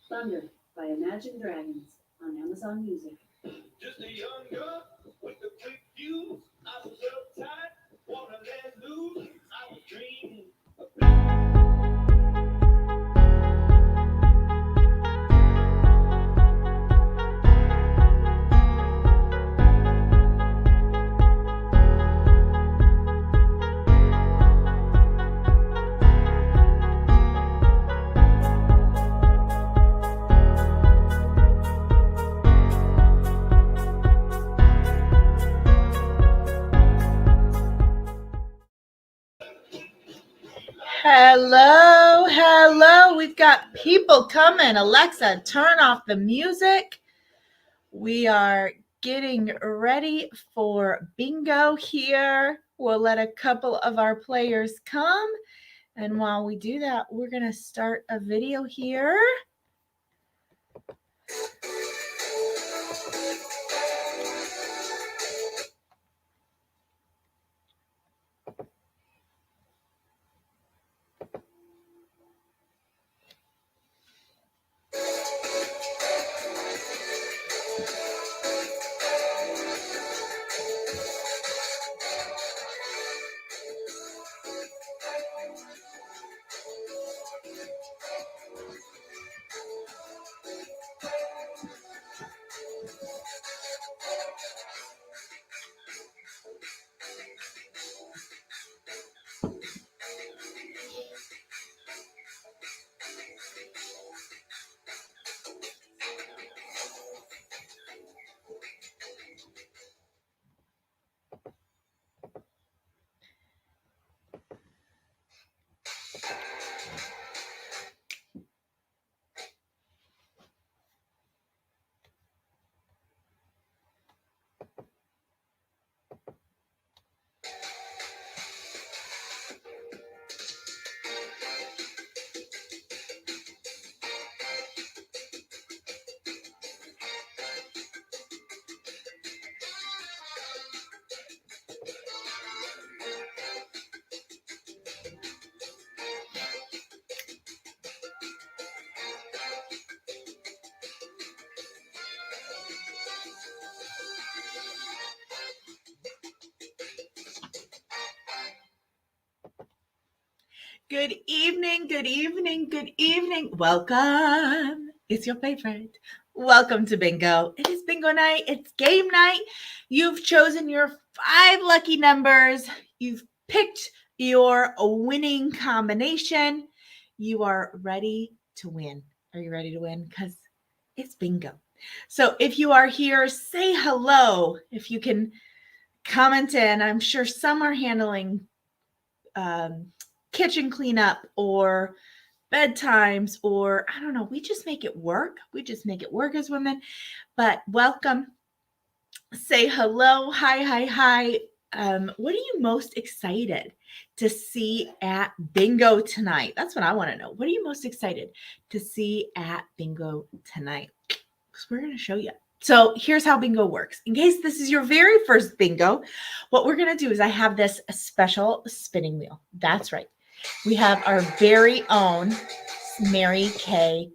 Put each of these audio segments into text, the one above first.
Thunder by Imagine Dragons on Amazon Music. Just a young girl with a quick fuse. I was uptight, wanna let loose. I was dreaming. Hello, hello. We've got people coming. Alexa, turn off the music. We are getting ready for bingo here. We'll let a couple of our players come. And while we do that, we're going to start a video here. Good evening, good evening, good evening. Welcome. It's your favorite. Welcome to bingo. It is bingo night. It's game night. You've chosen your 5 lucky numbers. You've picked your winning combination. You are ready to win. Are you ready to win? Because it's bingo. So if you are here, say hello. If you can comment in, I'm sure some are handling kitchen cleanup or bedtimes, or I don't know. We just make it work. We just make it work as women. But welcome. Say hello. Hi. What are you most excited to see at bingo tonight? That's what I want to know. What are you most excited to see at bingo tonight? Because we're going to show you. So here's how bingo works. In case this is your very first bingo, what we're going to do is I have this special spinning wheel. That's right. We have our very own Mary Kay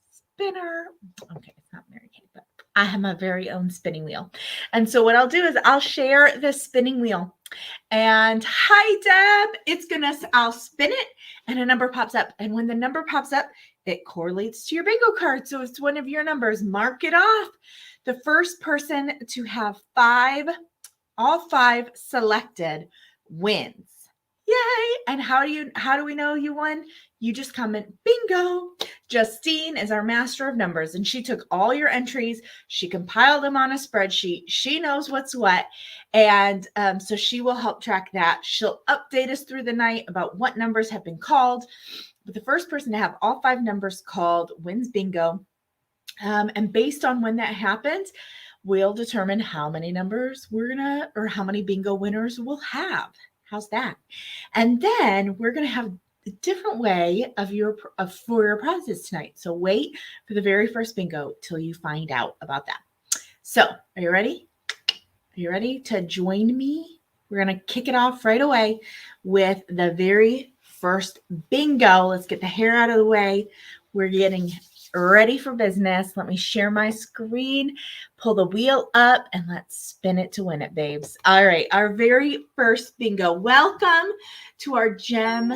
spinner. Okay, it's not Mary Kay, but I have my very own spinning wheel. And so what I'll do is I'll share this spinning wheel. And hi, Deb. I'll spin it and a number pops up. And when the number pops up, it correlates to your bingo card. So it's one of your numbers. Mark it off. The first person to have all 5 selected wins. Yay! And how do we know you won? You just comment bingo. Justine is our master of numbers, and she took all your entries. She compiled them on a spreadsheet. She knows what's what, and so she will help track that. She'll update us through the night about what numbers have been called. But the first person to have all 5 numbers called wins bingo. And based on when that happens, we'll determine how many numbers or how many bingo winners we'll have. How's that? And then we're going to have a different way for your prizes tonight. So wait for the very first bingo till you find out about that. So are you ready? Are you ready to join me? We're going to kick it off right away with the very first bingo. Let's get the hair out of the way. We're getting ready for business. Let me share my screen, pull the wheel up, and let's spin it to win it, babes. All right, our very first bingo. Welcome to our gem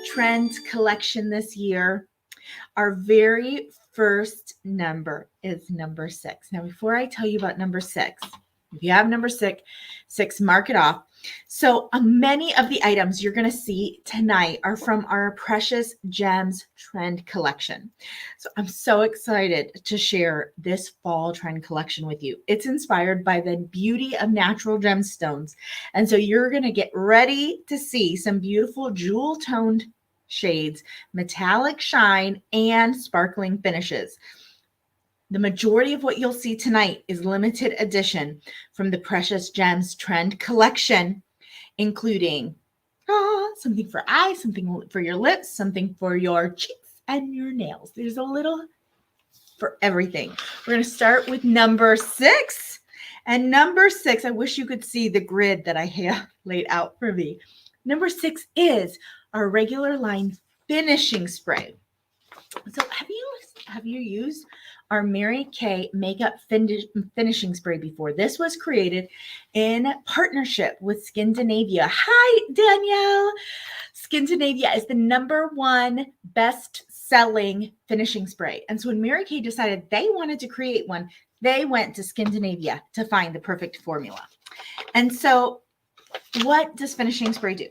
trend collection this year. Our very first number is number 6. Now, before I tell you about number 6, if you have number six, mark it off. So many of the items you're going to see tonight are from our Precious Gems trend collection. So I'm so excited to share this fall trend collection with you. It's inspired by the beauty of natural gemstones. And so you're going to get ready to see some beautiful jewel toned shades, metallic shine, and sparkling finishes. The majority of what you'll see tonight is limited edition from the Precious Gems trend collection, including something for eyes, something for your lips, something for your cheeks and your nails. There's a little for everything. We're going to start with number 6. And number 6, I wish you could see the grid that I have laid out for me. Number 6 is our regular line finishing spray. So have you used our Mary Kay makeup finishing spray before? This was created in partnership with Skindinavia. Hi, Danielle. Skindinavia is the #1 best-selling finishing spray. And so when Mary Kay decided they wanted to create one, they went to Skindinavia to find the perfect formula. And so what does finishing spray do?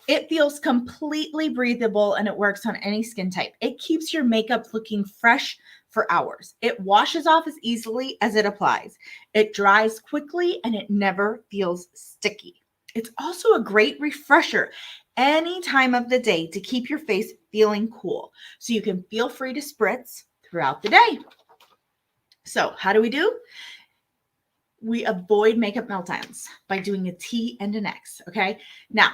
It feels completely breathable and it works on any skin type. It keeps your makeup looking fresh for hours. It washes off as easily as it applies. It dries quickly and it never feels sticky. It's also a great refresher any time of the day to keep your face feeling cool. So you can feel free to spritz throughout the day. So how do we do? We avoid makeup meltdowns by doing a T and an X, okay? Now,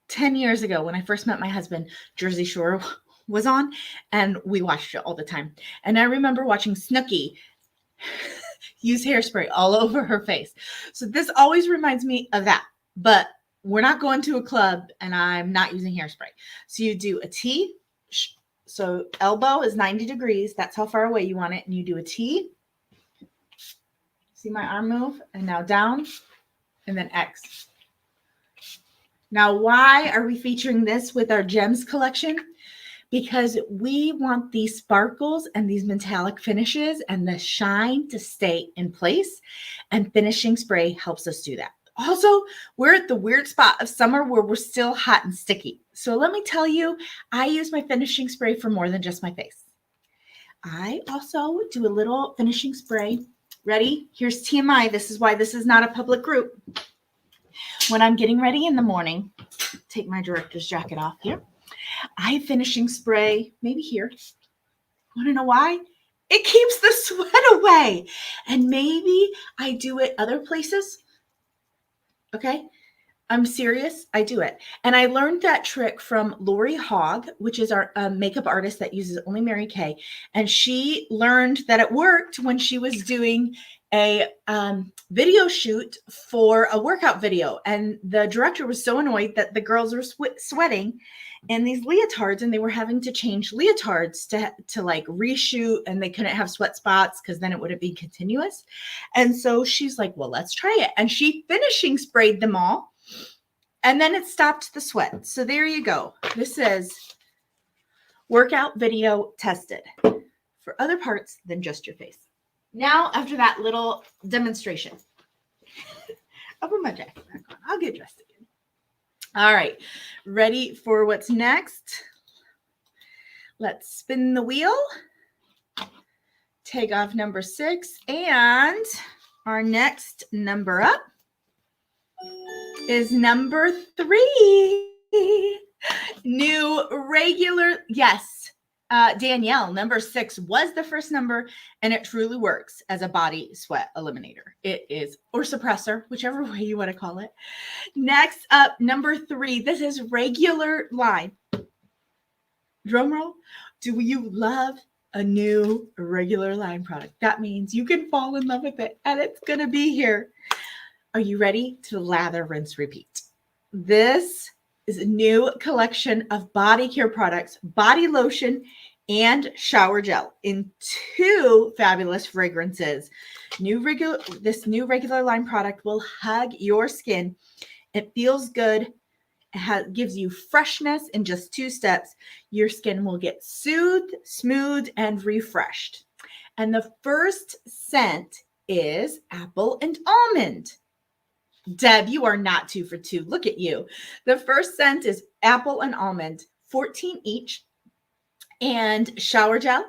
10 years ago, when I first met my husband, Jersey Shore was on, and we watched it all the time. And I remember watching Snooki use hairspray all over her face. So this always reminds me of that. But we're not going to a club, and I'm not using hairspray. So you do a T. So elbow is 90 degrees. That's how far away you want it. And you do a T. See my arm move? And now down, and then X. Now, why are we featuring this with our gems collection? Because we want these sparkles and these metallic finishes and the shine to stay in place, and finishing spray helps us do that. Also, we're at the weird spot of summer where we're still hot and sticky. So let me tell you, I use my finishing spray for more than just my face. I also do a little finishing spray. Ready? Here's TMI. This is why this is not a public group. When I'm getting ready in the morning, take my director's jacket off here. I have finishing spray, maybe here. Want to know why? It keeps the sweat away. And maybe I do it other places. Okay? I'm serious. I do it. And I learned that trick from Lori Hogg, which is our makeup artist that uses only Mary Kay. And she learned that it worked when she was doing a video shoot for a workout video. And the director was so annoyed that the girls were sweating in these leotards, and they were having to change leotards to like reshoot, and they couldn't have sweat spots because then it wouldn't be continuous. And so she's like, well, let's try it. And she finishing sprayed them all. And then it stopped the sweat. So there you go. This is workout video tested for other parts than just your face. Now, after that little demonstration, I'll put my jacket back on. I'll get dressed again. All right. Ready for what's next? Let's spin the wheel. Take off number 6. And our next number up is number 3. New regular, yes. Danielle, number 6 was the first number, and it truly works as a body sweat eliminator. It is, or suppressor, whichever way you want to call it. Next up, number 3. This is regular line. Drum roll. Do you love a new regular line product? That means you can fall in love with it, and it's going to be here. Are you ready to lather, rinse, repeat? This is a new collection of body care products, body lotion, and shower gel in 2 fabulous fragrances. This new regular line product will hug your skin. It feels good. It gives you freshness in just 2 steps. Your skin will get soothed, smooth, and refreshed. And the first scent is apple and almond. Deb, you are not 2 for 2. Look at you. The first scent is apple and almond, 14 each, and shower gel,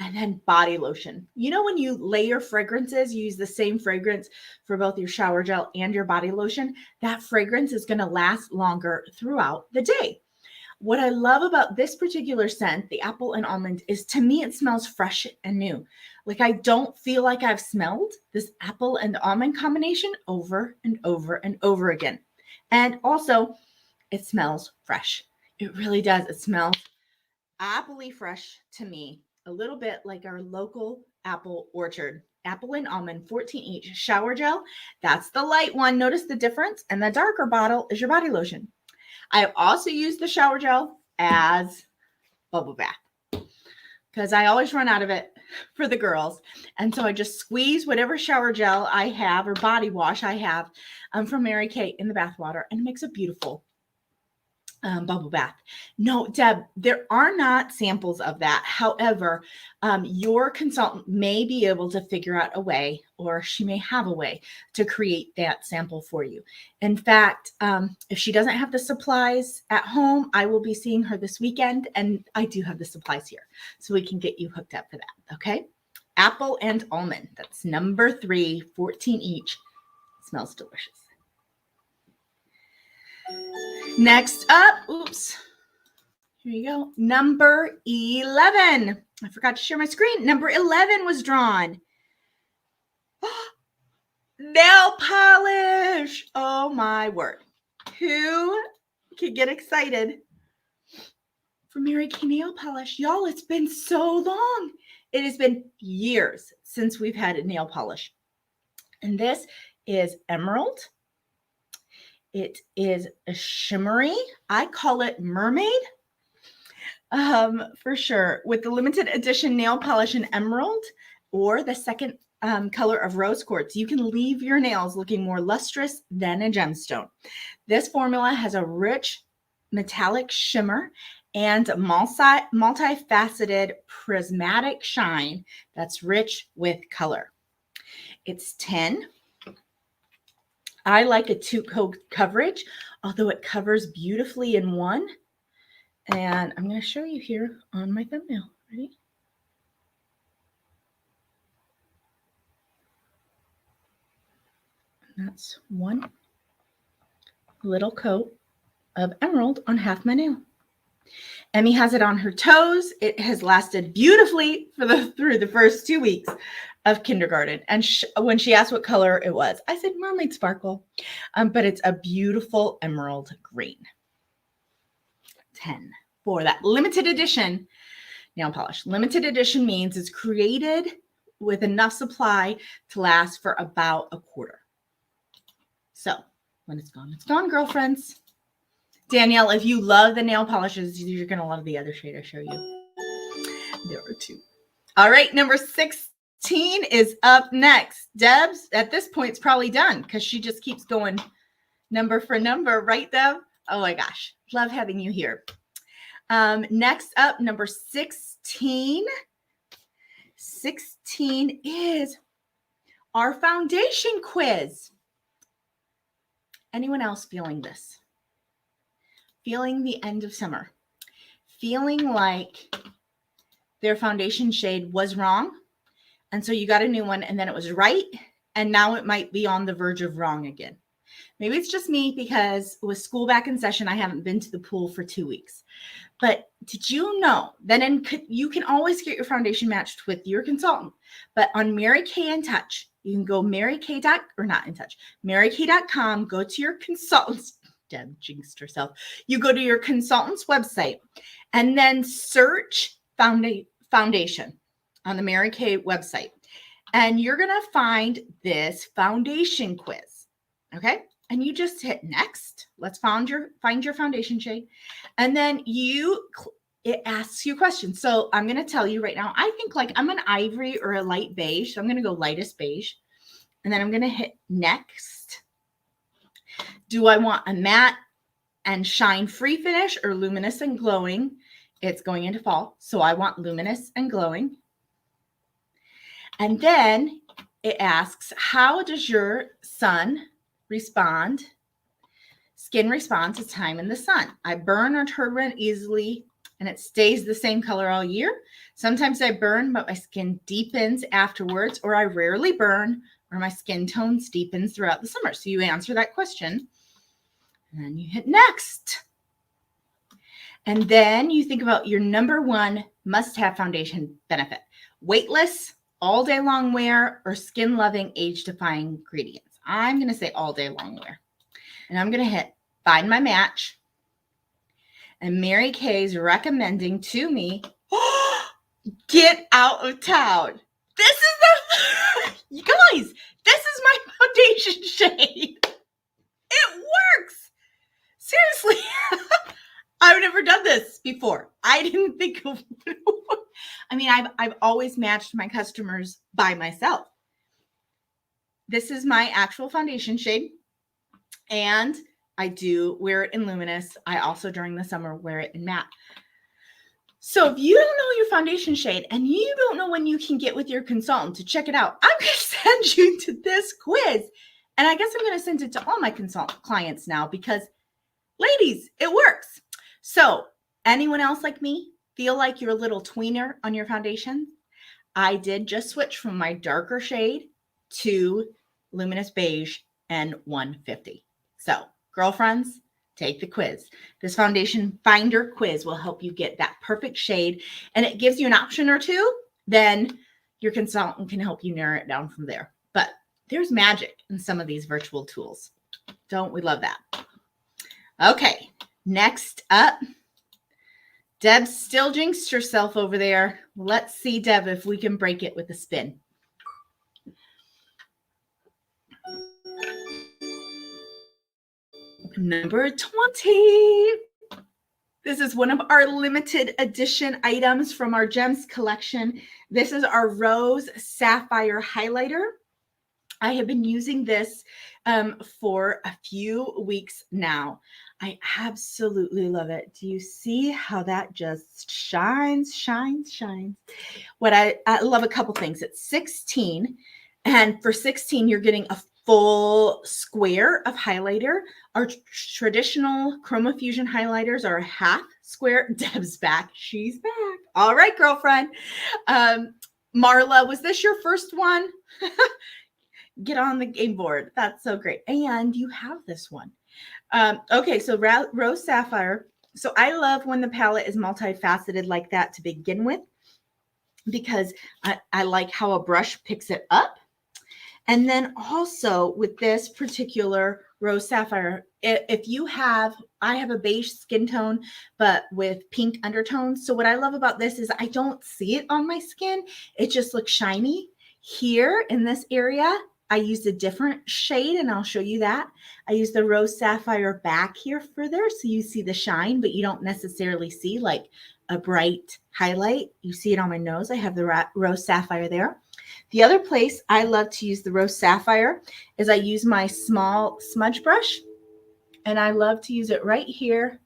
and then body lotion. You know, when you layer fragrances, you use the same fragrance for both your shower gel and your body lotion. That fragrance is going to last longer throughout the day. What I love about this particular scent, the apple and almond, is to me it smells fresh and new. Like I don't feel like I've smelled this apple and almond combination over and over and over again. And also, it smells fresh. It really does. It smells appley fresh to me. A little bit like our local apple orchard. Apple and almond, 14 each. Shower gel, that's the light one. Notice the difference. And the darker bottle is your body lotion. I also use the shower gel as bubble bath because I always run out of it for the girls. And so I just squeeze whatever shower gel I have or body wash I have from Mary Kay in the bath water, and it makes a beautiful bubble bath. No, Deb, there are not samples of that. However, your consultant may be able to figure out a way, or she may have a way to create that sample for you. In fact, if she doesn't have the supplies at home, I will be seeing her this weekend, and I do have the supplies here, so we can get you hooked up for that. Okay. Apple and almond. That's number 3, 14 each. Smells delicious. Next up, here you go. Number 11. I forgot to share my screen. Number 11 was drawn. Nail polish. Oh my word. Who can get excited for Mary Kay nail polish? Y'all, it's been so long. It has been years since we've had a nail polish. And this is emerald. It is a shimmery. I call it mermaid for sure. With the limited edition nail polish in emerald or the second color of rose quartz, you can leave your nails looking more lustrous than a gemstone. This formula has a rich metallic shimmer and multifaceted prismatic shine that's rich with color. It's 10. I like a 2-coat coverage, although it covers beautifully in 1. And I'm going to show you here on my thumbnail. Ready? And that's 1 little coat of emerald on half my nail. Emmy has it on her toes. It has lasted beautifully through the first 2 weeks of kindergarten. And when she asked what color it was, I said mermaid sparkle. But it's a beautiful emerald green. 10 for that limited edition nail polish. Limited edition means it's created with enough supply to last for about a quarter. So when it's gone, girlfriends. Danielle, if you love the nail polishes, you're going to love the other shade I show you. There are 2. All right, number 16 is up next. Deb's at this point is probably done because she just keeps going number for number, right, Deb? Oh my gosh, love having you here. Next up, number 16. 16 is our foundation quiz. Anyone else feeling this? Feeling the end of summer? Feeling like their foundation shade was wrong, and so you got a new one, and then it was right, and now it might be on the verge of wrong again. Maybe it's just me because with school back in session, I haven't been to the pool for 2 weeks. But did you know that you can always get your foundation matched with your consultant? But on Mary Kay in Touch, you can go marykay.com, go to your consultant's, Deb jinxed herself. You go to your consultant's website and then search foundation on the Mary Kay website. And you're going to find this foundation quiz. Okay. And you just hit next. Let's find your foundation shade. And then you it asks you questions. So I'm going to tell you right now, I think like I'm an ivory or a light beige. So I'm going to go lightest beige. And then I'm going to hit next. Do I want a matte and shine free finish or luminous and glowing? It's going into fall. So I want luminous and glowing. And then it asks, how does your sun respond? Skin responds to time in the sun. I burn or turn red easily and it stays the same color all year. Sometimes I burn, but my skin deepens afterwards, or I rarely burn, or my skin tone deepens throughout the summer. So you answer that question and then you hit next. And then you think about your number one must-have foundation benefit: weightless, all day long wear, or skin loving, age defying ingredients. I'm going to say all day long wear. And I'm going to hit find my match. And Mary Kay's recommending to me, Get Out of Town. This is the, you guys, this is my foundation shade. It works. Seriously. I've never done this before. I didn't think of, I mean, I've always matched my customers by myself. This is my actual foundation shade. And I do wear it in luminous. I also, during the summer, wear it in matte. So if you don't know your foundation shade and you don't know when you can get with your consultant to check it out, I'm going to send you to this quiz. And I guess I'm going to send it to all my consultant clients now because, ladies, it works. So anyone else like me feel like you're a little tweener on your foundation? I did just switch from my darker shade to luminous beige and 150. So girlfriends, take the quiz. This foundation finder quiz will help you get that perfect shade, and it gives you an option or two. Then your consultant can help you narrow it down from there. But there's magic in some of these virtual tools. Don't we love that? Okay, next up, Deb still jinxed herself over there. Let's see, Deb, if we can break it with a spin. Number 20. This is one of our limited edition items from our Gems collection. This is our Rose Sapphire Highlighter. I have been using this for a few weeks now. I absolutely love it. Do you see how that just shines, shines, shines? What I love a couple things. It's 16, and for 16, you're getting a full square of highlighter. Our traditional Chroma Fusion highlighters are a half square. Deb's back. She's back. All right, girlfriend. Marla, was this your first one? Get on the game board. That's so great. And you have this one. Okay, so Rose Sapphire. So I love when the palette is multifaceted like that to begin with, because I like how a brush picks it up. And then also with this particular Rose Sapphire, if you have, I have a beige skin tone, but with pink undertones. So what I love about this is I don't see it on my skin. It just looks shiny. Here in this area, I used a different shade, and I'll show you that. I used the Rose Sapphire back here further, so you see the shine, but you don't necessarily see like a bright highlight. You see it on my nose. I have the Rose Sapphire there. The other place I love to use the Rose Sapphire is I use my small smudge brush, and I love to use it right here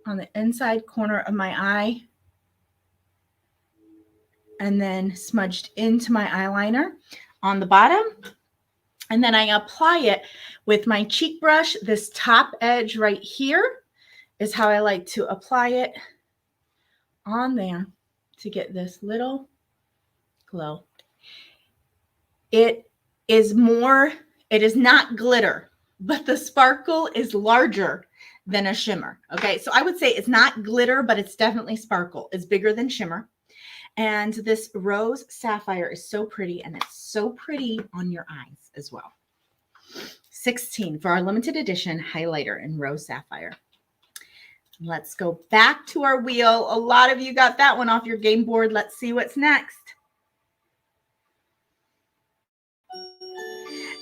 on the inside corner of my eye, and then smudged into my eyeliner on the bottom. And then I apply it with my cheek brush. This top edge right here is how I like to apply it on there to get this little glow. It is not glitter, but the sparkle is larger than a shimmer. Okay, so I would say it's not glitter, but it's definitely sparkle. It's bigger than shimmer. And this Rose Sapphire is so pretty, and it's so pretty on your eyes as well. 16 for our limited edition highlighter in Rose Sapphire. Let's go back to our wheel. A lot of you got that one off your game board. Let's see what's next.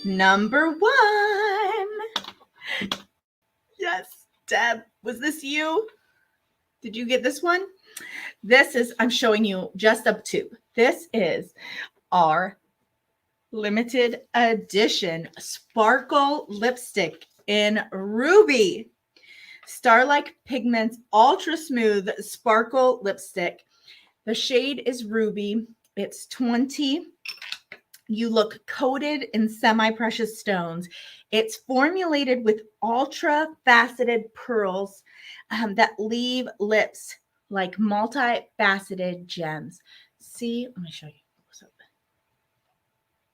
Number 1. Yes, Deb, was this you? Did you get this one? This is, I'm showing you just a tube. This is our limited edition sparkle lipstick in Ruby. Starlight Pigments Ultra Smooth Sparkle Lipstick. The shade is Ruby. It's 20. You look coated in semi-precious stones. It's formulated with ultra faceted pearls that leave lips like multifaceted gems. See, let me show you.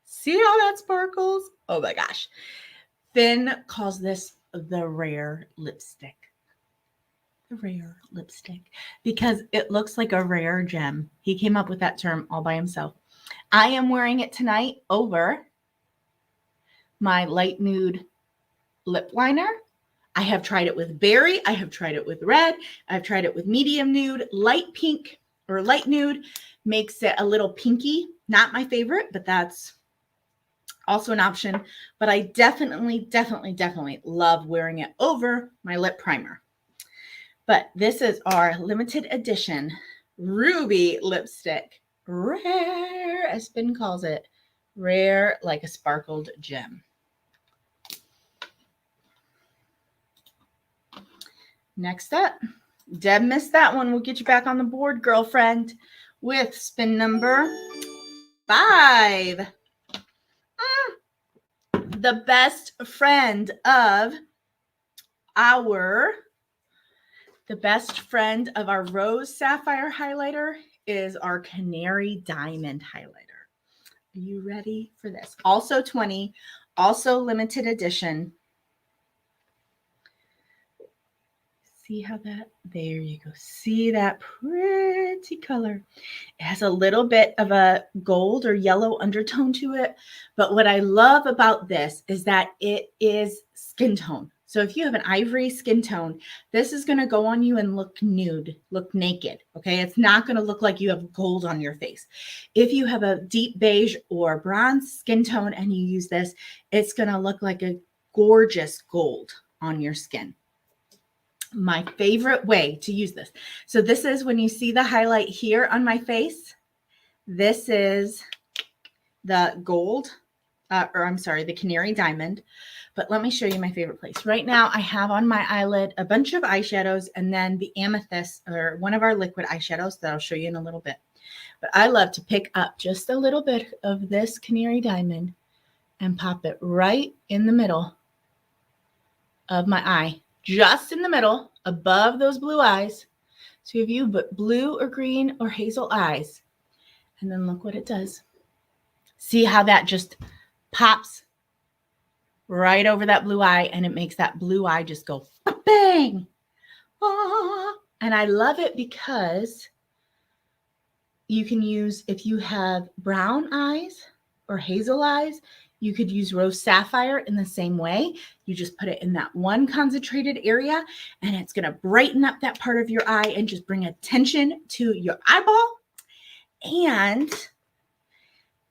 See how that sparkles? Oh my gosh. Finn calls this the rare lipstick. The rare lipstick, because it looks like a rare gem. He came up with that term all by himself. I am wearing it tonight over my light nude lip liner. I have tried it with berry. I have tried it with red. I've tried it with medium nude. Light pink or light nude makes it a little pinky. Not my favorite, but that's also an option. But I definitely love wearing it over my lip primer. But this is our limited edition Ruby lipstick. Rare, as Finn calls it. Rare like a sparkled gem. Next up, Deb missed that one. We'll get you back on the board, girlfriend, with spin number 5. The best friend of our Rose Sapphire highlighter is our Canary Diamond highlighter. Are you ready for this? Also 20, also limited edition. See how that, there you go. See that pretty color. It has a little bit of a gold or yellow undertone to it. But what I love about this is that it is skin tone. So if you have an ivory skin tone, this is going to go on you and look nude, look naked. Okay. It's not going to look like you have gold on your face. If you have a deep beige or bronze skin tone and you use this, it's going to look like a gorgeous gold on your skin. My favorite way to use this. So this is when you see the highlight here on my face. This is the gold, the Canary Diamond. But let me show you my favorite place. Right now, I have on my eyelid a bunch of eyeshadows and then the Amethyst, or one of our liquid eyeshadows that I'll show you in a little bit. But I love to pick up just a little bit of this Canary Diamond and pop it right in the middle of my eye. Just in the middle, above those blue eyes. So if you put blue or green or hazel eyes, and then look what it does. See how that just pops right over that blue eye, and it makes that blue eye just go bang. Ah. And I love it because you can use, if you have brown eyes or hazel eyes, you could use Rose Sapphire in the same way. You just put it in that one concentrated area, and it's going to brighten up that part of your eye and just bring attention to your eyeball. And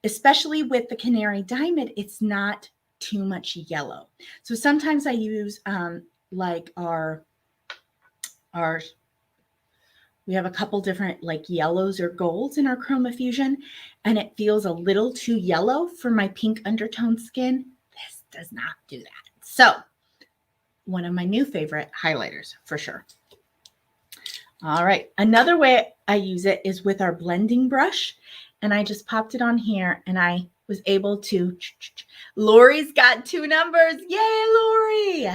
especially with the Canary Diamond, it's not too much yellow. So sometimes I use like we have a couple different like yellows or golds in our Chroma Fusion, and it feels a little too yellow for my pink undertone skin. This does not do that. So one of my new favorite highlighters for sure. All right. Another way I use it is with our blending brush, and I just popped it on here and I was able to, Lori's got 2 numbers. Yay, Lori.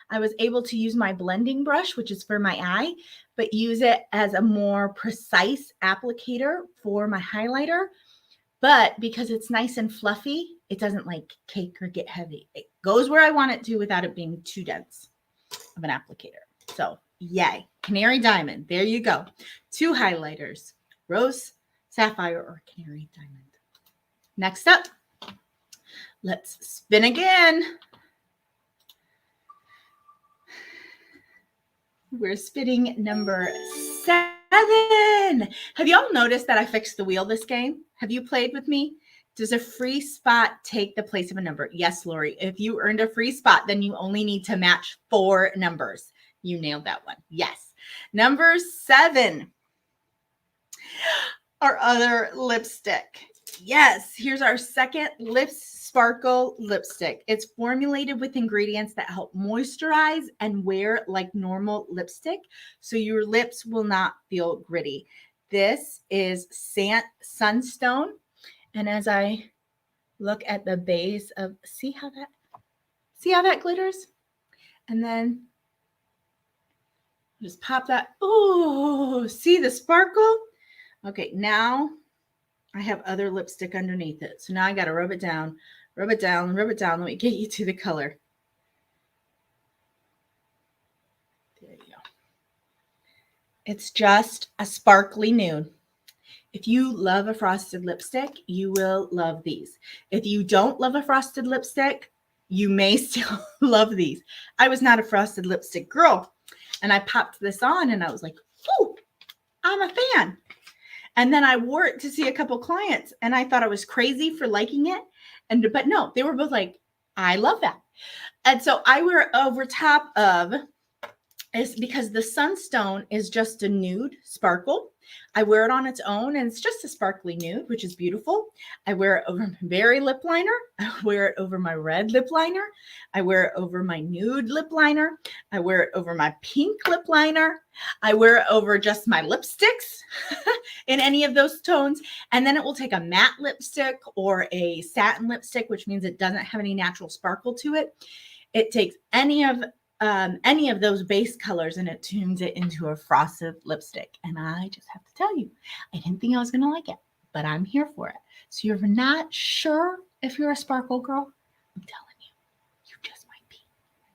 I was able to use my blending brush, which is for my eye, but use it as a more precise applicator for my highlighter. But because it's nice and fluffy, it doesn't like cake or get heavy. It goes where I want it to without it being too dense of an applicator. So yay, Canary Diamond. There you go. 2 highlighters, Rose Sapphire or Canary Diamond. Next up, let's spin again. We're spinning number 7. Have y'all noticed that I fixed the wheel this game? Have you played with me? Does a free spot take the place of a number? Yes, Lori. If you earned a free spot, then you only need to match 4 numbers. You nailed that one. Yes. Number 7. other lipstick. Yes, here's our second Lips Sparkle lipstick. It's formulated with ingredients that help moisturize and wear like normal lipstick, so your lips will not feel gritty. This is Sunstone, and as I look at the base of, see how that glitters? And then just pop that. Oh, see the sparkle? Okay, now I have other lipstick underneath it. So now I got to rub it down, rub it down, rub it down. Let me get you to the color. There you go. It's just a sparkly nude. If you love a frosted lipstick, you will love these. If you don't love a frosted lipstick, you may still love these. I was not a frosted lipstick girl, and I popped this on and I was like, oh, I'm a fan. And then I wore it to see a couple clients and I thought I was crazy for liking it. But no, they were both like, I love that. And so I wear it over top of, is because the Sunstone is just a nude sparkle. I wear it on its own and it's just a sparkly nude, which is beautiful. I wear it over my berry lip liner. I wear it over my red lip liner. I wear it over my nude lip liner. I wear it over my pink lip liner. I wear it over just my lipsticks in any of those tones. And then it will take a matte lipstick or a satin lipstick, which means it doesn't have any natural sparkle to it. It takes any of those base colors and it tunes it into a frosted lipstick. And I just have to tell you, I didn't think I was going to like it, but I'm here for it. So you're not sure if you're a sparkle girl? I'm telling you, you just might be.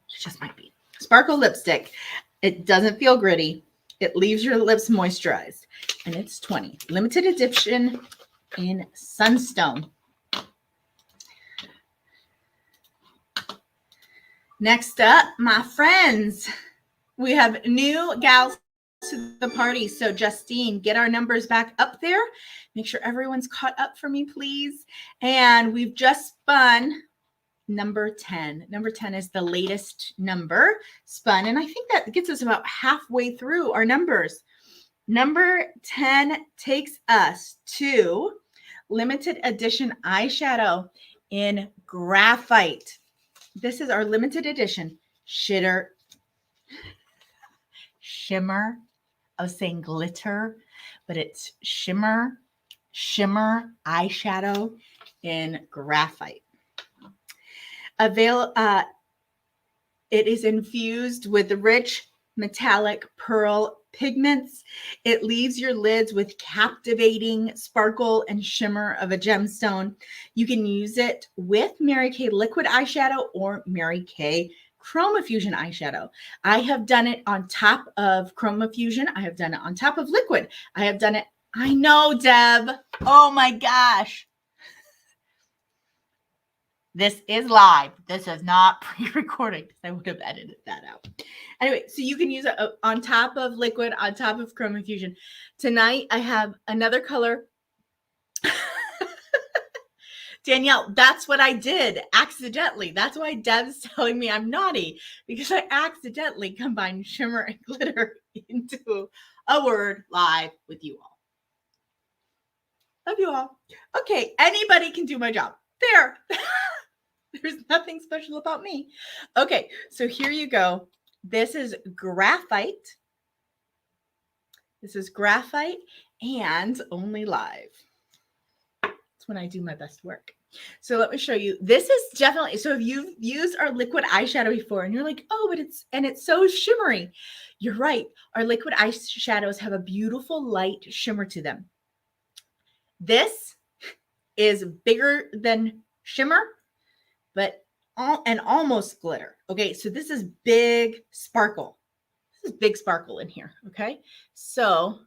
You just might be. Sparkle lipstick. It doesn't feel gritty. It leaves your lips moisturized. And it's $20. Limited edition in Sunstone. Next up, my friends, we have new gals to the party. So Justine, get our numbers back up there. Make sure everyone's caught up for me, please. And we've just spun number 10. Number 10 is the latest number spun. And I think that gets us about halfway through our numbers. Number 10 takes us to limited edition eyeshadow in graphite. This is our limited edition shimmer. I was saying glitter, but it's shimmer eyeshadow in graphite. It is infused with rich metallic pearl pigments. It leaves your lids with captivating sparkle and shimmer of a gemstone. You can use it with Mary Kay liquid eyeshadow or Mary Kay Chroma Fusion eyeshadow. I have done it on top of Chroma Fusion. I have done it on top of liquid. I have done it. I know, Deb. Oh my gosh. This is live. This is not pre-recorded because I would have edited that out. Anyway, so you can use it on top of liquid, on top of Chroma Fusion. Tonight, I have another color. Danielle, that's what I did accidentally. That's why Deb's telling me I'm naughty, because I accidentally combined shimmer and glitter into a word live with you all. Love you all. Okay, anybody can do my job. There. There's nothing special about me. Okay, so here you go. This is graphite. This is graphite and only live. That's when I do my best work. So let me show you. This is definitely, so if you've used our liquid eyeshadow before and you're like, oh, but it's so shimmery. You're right. Our liquid eyeshadows have a beautiful light shimmer to them. This is bigger than shimmer, but almost glitter. Okay, so this is big sparkle. This is big sparkle in here. Okay, so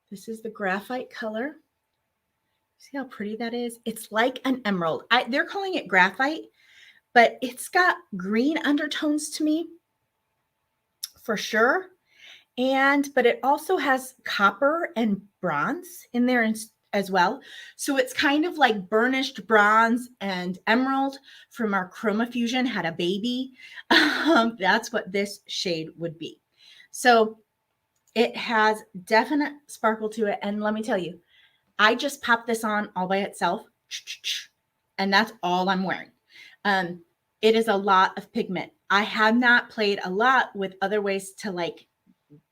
this is the graphite color. See how pretty that is? It's like an emerald. They're calling it graphite, but it's got green undertones to me for sure. But it also has copper and bronze in there as well. So it's kind of like burnished bronze and emerald from our Chroma Fusion had a baby. That's what this shade would be. So It has definite sparkle to it. And let me tell you, I just popped this on all by itself, and that's all I'm wearing. It is a lot of pigment. I have not played a lot with other ways to like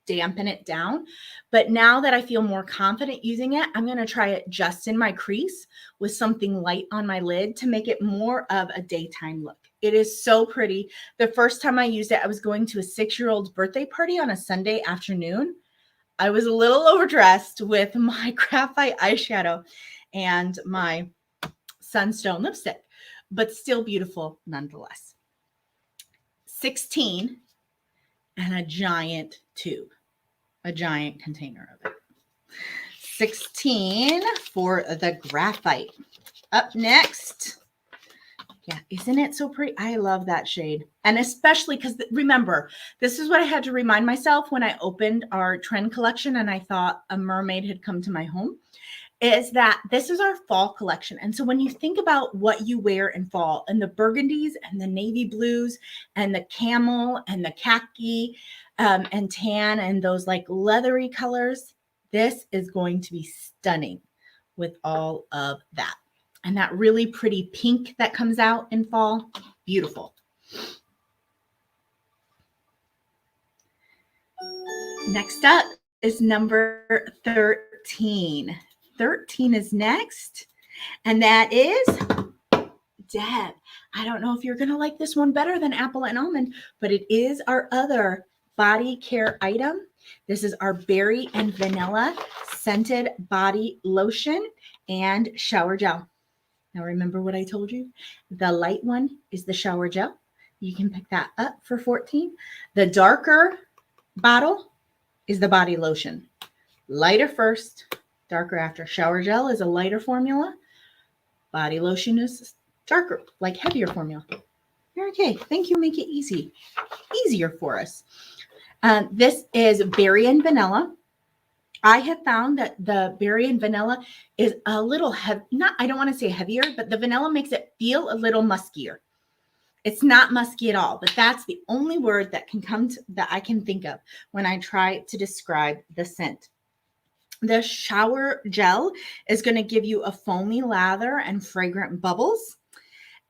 dampen it down, but now that I feel more confident using it, I'm going to try it just in my crease with something light on my lid to make it more of a daytime look. It is so pretty. The first time I used it, I was going to a 6-year-old's birthday party on a Sunday afternoon. I was a little overdressed with my graphite eyeshadow and my sunstone lipstick, but still beautiful nonetheless. 16 and a giant tube, a giant container of it. 16 for the graphite. Up next. Yeah, isn't it so pretty? I love that shade. And especially because remember, this is what I had to remind myself when I opened our trend collection and I thought a mermaid had come to my home, is that this is our fall collection. And so when you think about what you wear in fall and the burgundies and the navy blues and the camel and the khaki and tan and those like leathery colors, this is going to be stunning with all of that. And that really pretty pink that comes out in fall, beautiful. Next up is number 13. 13 is next, and that is Deb. I don't know if you're going to like this one better than apple and almond, but it is our other body care item. This is our berry and vanilla scented body lotion and shower gel. Now remember what I told you? The light one is the shower gel. You can pick that up for $14. The darker bottle is the body lotion. Lighter first, darker after. Shower gel is a lighter formula. Body lotion is darker, like heavier formula. Okay, thank you. Make it easier for us. This is berry and vanilla. I have found that the berry and vanilla is a little heavy. I don't want to say heavier, but the vanilla makes it feel a little muskier. It's not musky at all, but that's the only word that that I can think of when I try to describe the scent. The shower gel is going to give you a foamy lather and fragrant bubbles.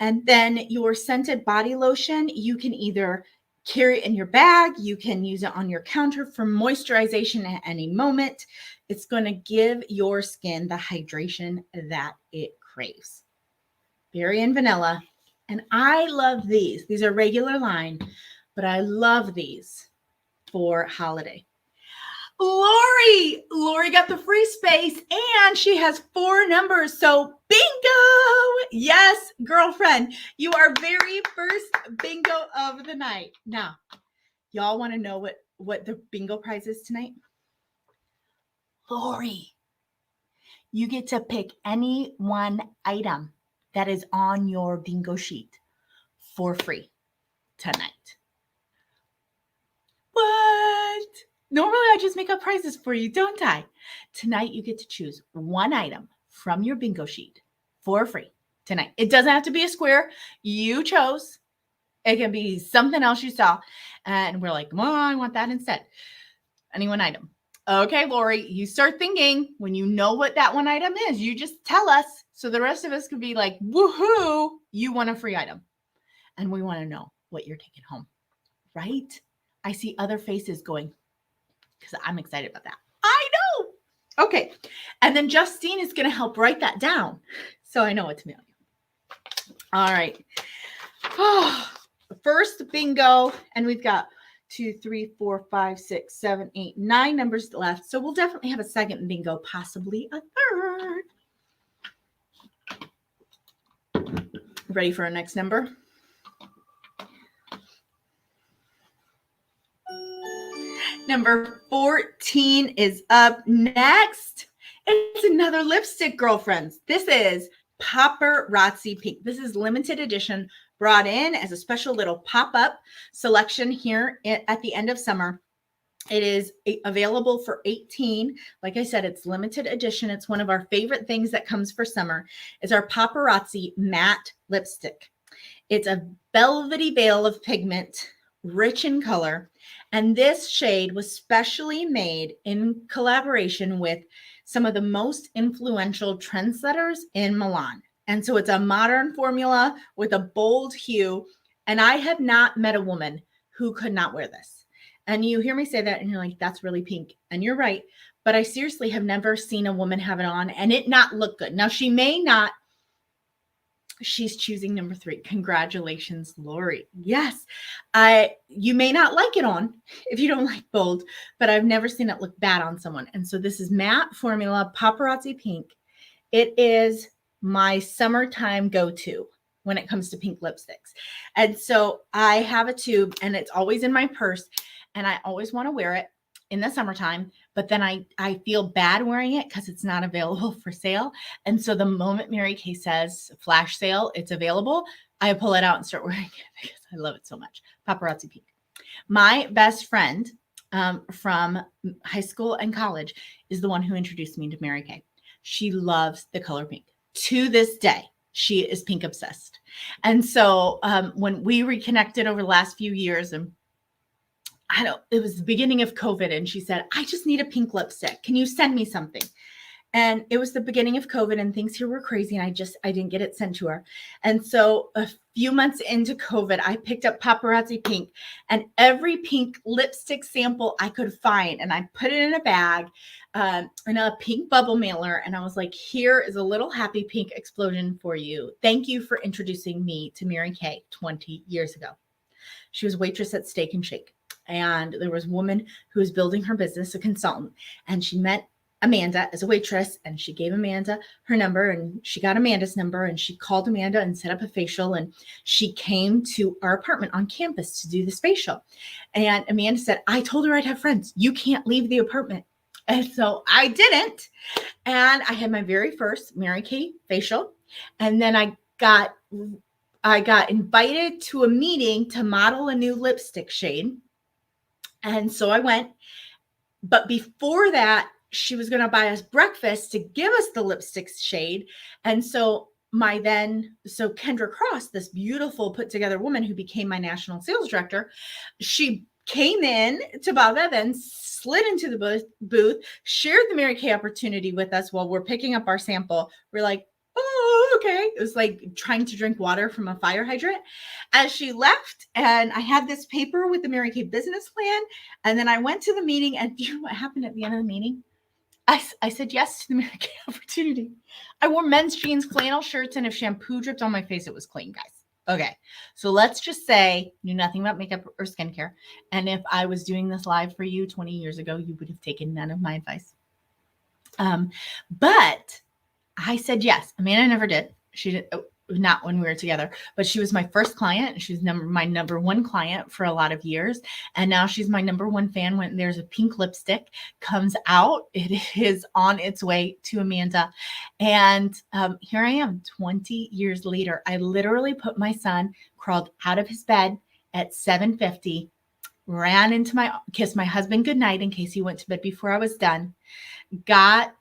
And then your scented body lotion, you can either carry it in your bag. You can use it on your counter for moisturization at any moment. It's going to give your skin the hydration that it craves. Berry and vanilla. And I love these. These are regular line, but I love these for holiday. Lori got the free space and she has 4 numbers. So bingo. Yes, girlfriend, you are very first bingo of the night. Now, y'all want to know what the bingo prize is tonight? Lori, you get to pick any one item that is on your bingo sheet for free tonight. What? Normally, I just make up prizes for you, don't I? Tonight, you get to choose one item from your bingo sheet for free tonight. It doesn't have to be a square. You chose. It can be something else you saw. And we're like, well, I want that instead. Any one item. Okay, Lori, you start thinking. When you know what that one item is, you just tell us. So the rest of us could be like, woohoo, you want a free item. And we want to know what you're taking home. Right? I see other faces going, because I'm excited about that. I know. Okay. And then Justine is going to help write that down, so I know what to mail you. All right. Oh, first bingo. And we've got 2, 3, 4, 5, 6, 7, 8, 9 numbers left. So we'll definitely have a second bingo, possibly a third. Ready for our next number? Number 14 is up next. It's another lipstick, girlfriends. This is Paparazzi Pink. This is limited edition, brought in as a special little pop-up selection here at the end of summer. It is available for $18. Like I said, it's limited edition. It's one of our favorite things that comes for summer. It's our Paparazzi matte lipstick. It's a velvety veil of pigment rich in color. And this shade was specially made in collaboration with some of the most influential trendsetters in Milan. And so it's a modern formula with a bold hue. And I have not met a woman who could not wear this. And you hear me say that and you're like, that's really pink. And you're right. But I seriously have never seen a woman have it on and it not look good. Now, she may not. She's choosing number 3. Congratulations, Lori. Yes, you may not like it on if you don't like bold, but I've never seen it look bad on someone. And so this is matte formula paparazzi pink. It is my summertime go-to when it comes to pink lipsticks. And so I have a tube and it's always in my purse and I always want to wear it in the summertime, but then I feel bad wearing it because it's not available for sale. And so the moment Mary Kay says flash sale, it's available, I pull it out and start wearing it because I love it so much. Paparazzi pink. My best friend from high school and college is the one who introduced me to Mary Kay. She loves the color pink. To this day, she is pink obsessed. And so when we reconnected over the last few years, and it was the beginning of COVID, and she said, I just need a pink lipstick. Can you send me something? And it was the beginning of COVID and things here were crazy. And I didn't get it sent to her. And so a few months into COVID, I picked up Paparazzi Pink and every pink lipstick sample I could find. And I put it in a bag, in a pink bubble mailer. And I was like, here is a little happy pink explosion for you. Thank you for introducing me to Mary Kay 20 years ago. She was a waitress at Steak and Shake. And there was a woman who was building her business, a consultant, and she met Amanda as a waitress, and she gave Amanda her number, and she got Amanda's number, and she called Amanda and set up a facial, and she came to our apartment on campus to do this facial. And Amanda said, I told her I'd have friends. You can't leave the apartment. And so I didn't. And I had my very first Mary Kay facial. And then I got invited to a meeting to model a new lipstick shade. And so I went, but before that, she was going to buy us breakfast to give us the lipstick shade. And so Kendra Cross, this beautiful put together woman who became my national sales director, she came in to Bob Evans, slid into the booth, shared the Mary Kay opportunity with us while we're picking up our sample. We're like, oh, okay. It was like trying to drink water from a fire hydrant. As she left, and I had this paper with the Mary Kay business plan, and then I went to the meeting, and do you know what happened at the end of the meeting? I said yes to the Mary Kay opportunity. I wore men's jeans, flannel shirts, and if shampoo dripped on my face, it was clean, guys. Okay, so let's just say knew nothing about makeup or skincare. And if I was doing this live for you 20 years ago, you would have taken none of my advice. But I said yes. Amanda never did. She did not when we were together, but she was my first client. She was my number one client for a lot of years. And now she's my number one fan. When there's a pink lipstick comes out, it is on its way to Amanda. And here I am 20 years later. I literally put my son, crawled out of his bed at 7:50, ran into kissed my husband goodnight in case he went to bed before I was done, got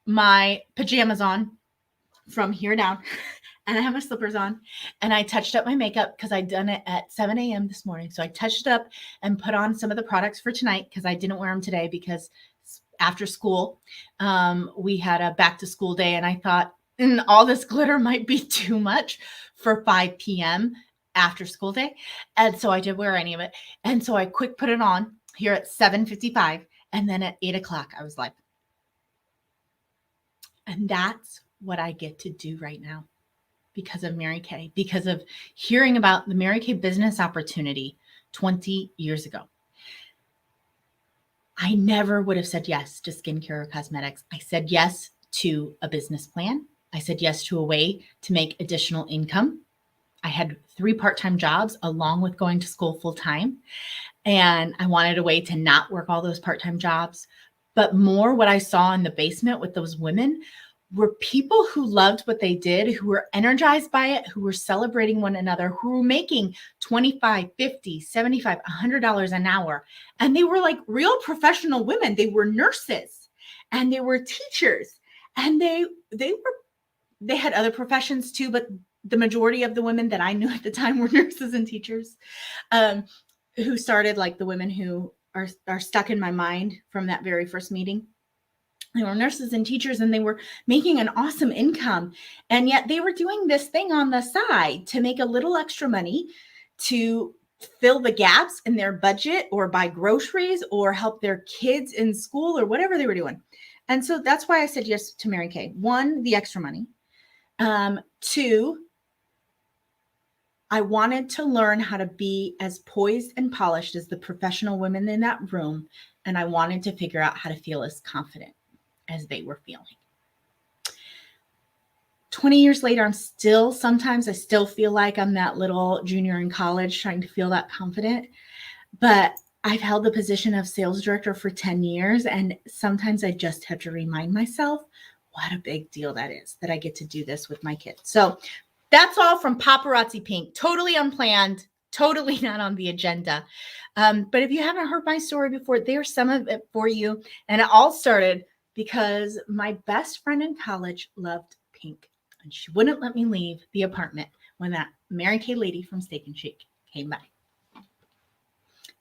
my pajamas on from here down, and I have my slippers on, and I touched up my makeup because I'd done it at 7 a.m. this morning. So I touched it up and put on some of the products for tonight because I didn't wear them today because after school, we had a back to school day, and I thought all this glitter might be too much for 5 p.m. after school day. And so I didn't wear any of it. And so I quick put it on here at 7:55, and then at 8 o'clock, I was like, and that's what I get to do right now because of Mary Kay, because of hearing about the Mary Kay business opportunity 20 years ago. I never would have said yes to skincare or cosmetics. I said yes to a business plan. I said yes to a way to make additional income. I had 3 part-time jobs along with going to school full-time. And I wanted a way to not work all those part-time jobs. But more what I saw in the basement with those women were people who loved what they did, who were energized by it, who were celebrating one another, who were making $25, $50, $75, $100 an hour. And they were like real professional women. They were nurses and they were teachers, and they had other professions too, but the majority of the women that I knew at the time were nurses and teachers. who started, like the women who are stuck in my mind from that very first meeting. They were nurses and teachers, and they were making an awesome income. And yet they were doing this thing on the side to make a little extra money to fill the gaps in their budget or buy groceries or help their kids in school or whatever they were doing. And so that's why I said yes to Mary Kay. 1, the extra money. 2, I wanted to learn how to be as poised and polished as the professional women in that room. And I wanted to figure out how to feel as confident as they were feeling. 20 years later, I still feel like I'm that little junior in college trying to feel that confident. But I've held the position of sales director for 10 years. And sometimes I just have to remind myself what a big deal that is, that I get to do this with my kids. So that's all from Paparazzi Pink. Totally unplanned, totally not on the agenda. But if you haven't heard my story before, there's some of it for you. And it all started because my best friend in college loved pink, and she wouldn't let me leave the apartment when that Mary Kay lady from Steak and Shake came by.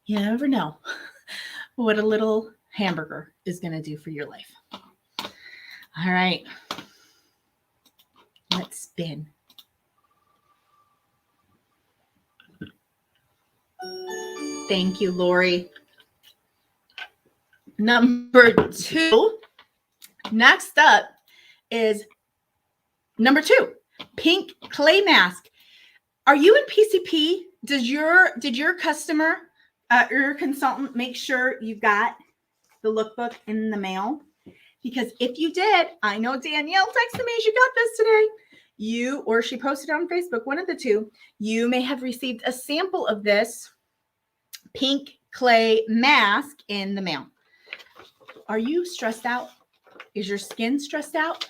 You never know what a little hamburger is going to do for your life. All right. Let's spin. Thank you, Lori. Number 2. Next up is number 2, pink clay mask. Are you in PCP? Did your customer, your consultant, make sure you got the lookbook in the mail? Because if you did, I know Danielle texted me she got this today. Or she posted on Facebook, one of the two, you may have received a sample of this pink clay mask in the mail. Are you stressed out? Is your skin stressed out?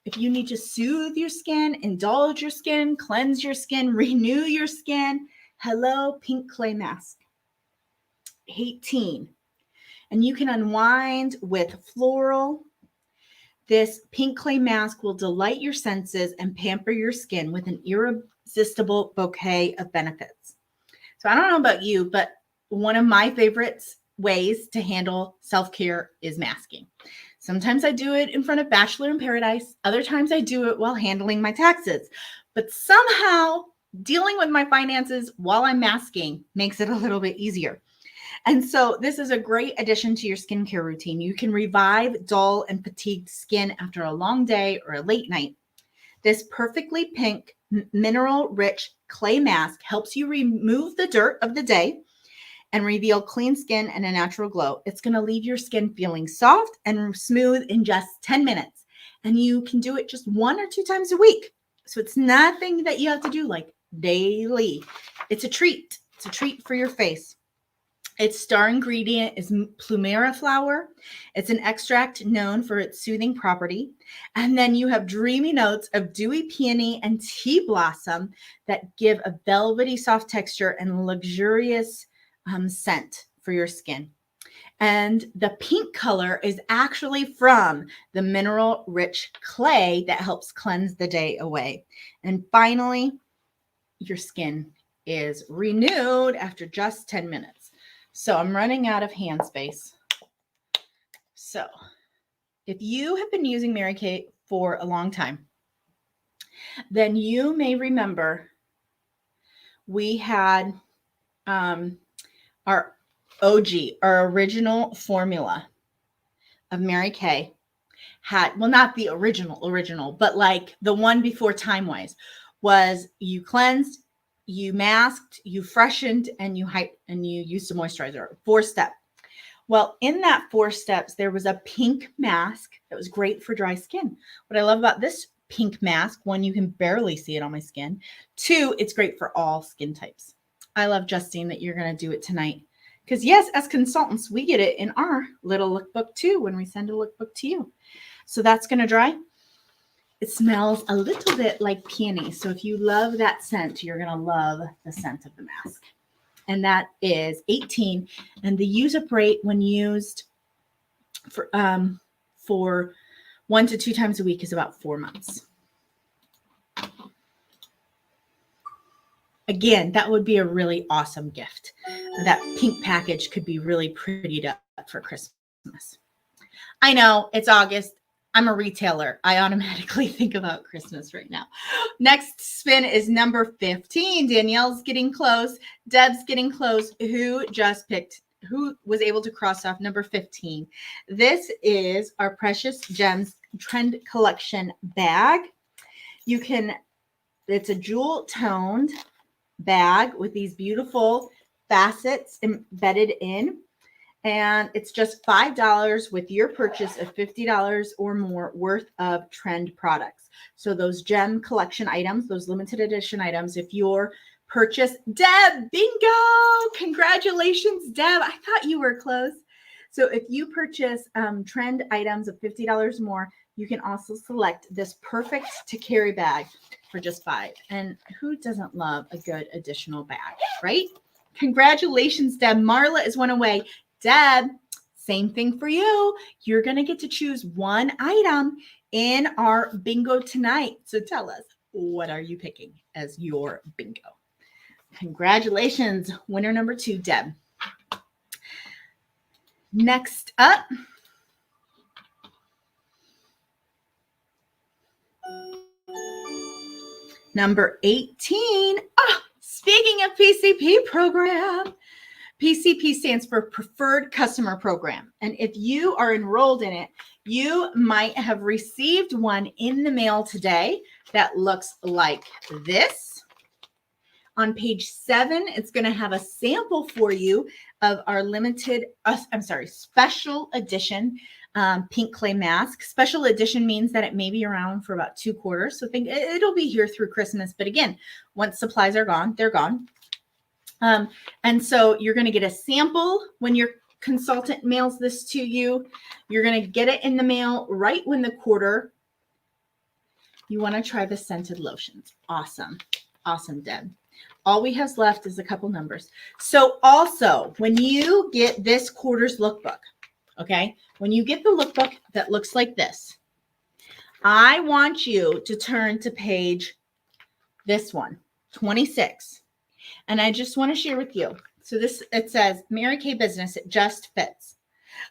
If you need to soothe your skin, indulge your skin, cleanse your skin, renew your skin, hello, pink clay mask. 18. And you can unwind with floral. This pink clay mask will delight your senses and pamper your skin with an irresistible bouquet of benefits. So I don't know about you, but one of my favorite ways to handle self-care is masking. Sometimes I do it in front of Bachelor in Paradise. Other times I do it while handling my taxes. But somehow dealing with my finances while I'm masking makes it a little bit easier. And so this is a great addition to your skincare routine. You can revive dull and fatigued skin after a long day or a late night. This perfectly pink, mineral-rich clay mask helps you remove the dirt of the day and reveal clean skin and a natural glow. It's going to leave your skin feeling soft and smooth in just 10 minutes. And you can do it just 1 or 2 times a week. So it's nothing that you have to do like daily. It's a treat. It's a treat for your face. Its star ingredient is plumera flower. It's an extract known for its soothing property. And then you have dreamy notes of dewy peony and tea blossom that give a velvety soft texture and luxurious scent for your skin. And the pink color is actually from the mineral-rich clay that helps cleanse the day away. And finally, your skin is renewed after just 10 minutes. So I'm running out of hand space. So if you have been using Mary Kay for a long time, then you may remember we had our OG, our original formula of Mary Kay had, well, not the original, but like the one before Time-Wise was you cleansed, you masked, you freshened, and you used a moisturizer, 4-step. Well, in that 4 steps, there was a pink mask that was great for dry skin. What I love about this pink mask, 1, you can barely see it on my skin. 2, it's great for all skin types. I love, Justine, that you're going to do it tonight. Because yes, as consultants, we get it in our little lookbook too when we send a lookbook to you. So that's going to dry. It smells a little bit like peony. So if you love that scent, you're going to love the scent of the mask. And that is 18. And the use-up rate when used for 1 to 2 times a week is about 4 months. Again, that would be a really awesome gift. That pink package could be really prettied up for Christmas. I know it's August. I'm a retailer. I automatically think about Christmas right now. Next spin is number 15. Danielle's getting close. Deb's getting close. Who just picked? Who was able to cross off number 15? This is our Precious Gems Trend Collection bag. It's a jewel toned bag with these beautiful facets embedded in. And it's just $5 with your purchase of $50 or more worth of trend products. So those gem collection items, those limited edition items, if your purchase, Deb, bingo! Congratulations, Deb. I thought you were close. So if you purchase trend items of $50 more, you can also select this perfect to carry bag for just $5. And who doesn't love a good additional bag, right? Congratulations, Deb. Marla is one away. Deb, same thing for you. You're going to get to choose one item in our bingo tonight. So tell us, what are you picking as your bingo? Congratulations, winner number 2, Deb. Next up, number 18. Oh, speaking of PCP program, PCP stands for Preferred Customer Program. And if you are enrolled in it, you might have received one in the mail today that looks like this. On page 7, it's going to have a sample for you of our special edition pink clay mask. Special edition means that it may be around for about 2 quarters. So think it'll be here through Christmas. But again, once supplies are gone, they're gone. And so you're going to get a sample when your consultant mails this to you. You're going to get it in the mail right when the quarter. You want to try the scented lotions. Awesome. Awesome, Deb. All we have left is a couple numbers. So also, when you get this quarter's lookbook, okay, when you get the lookbook that looks like this, I want you to turn to page, this one, 26. And I just want to share with you. So it says, Mary Kay Business, it just fits.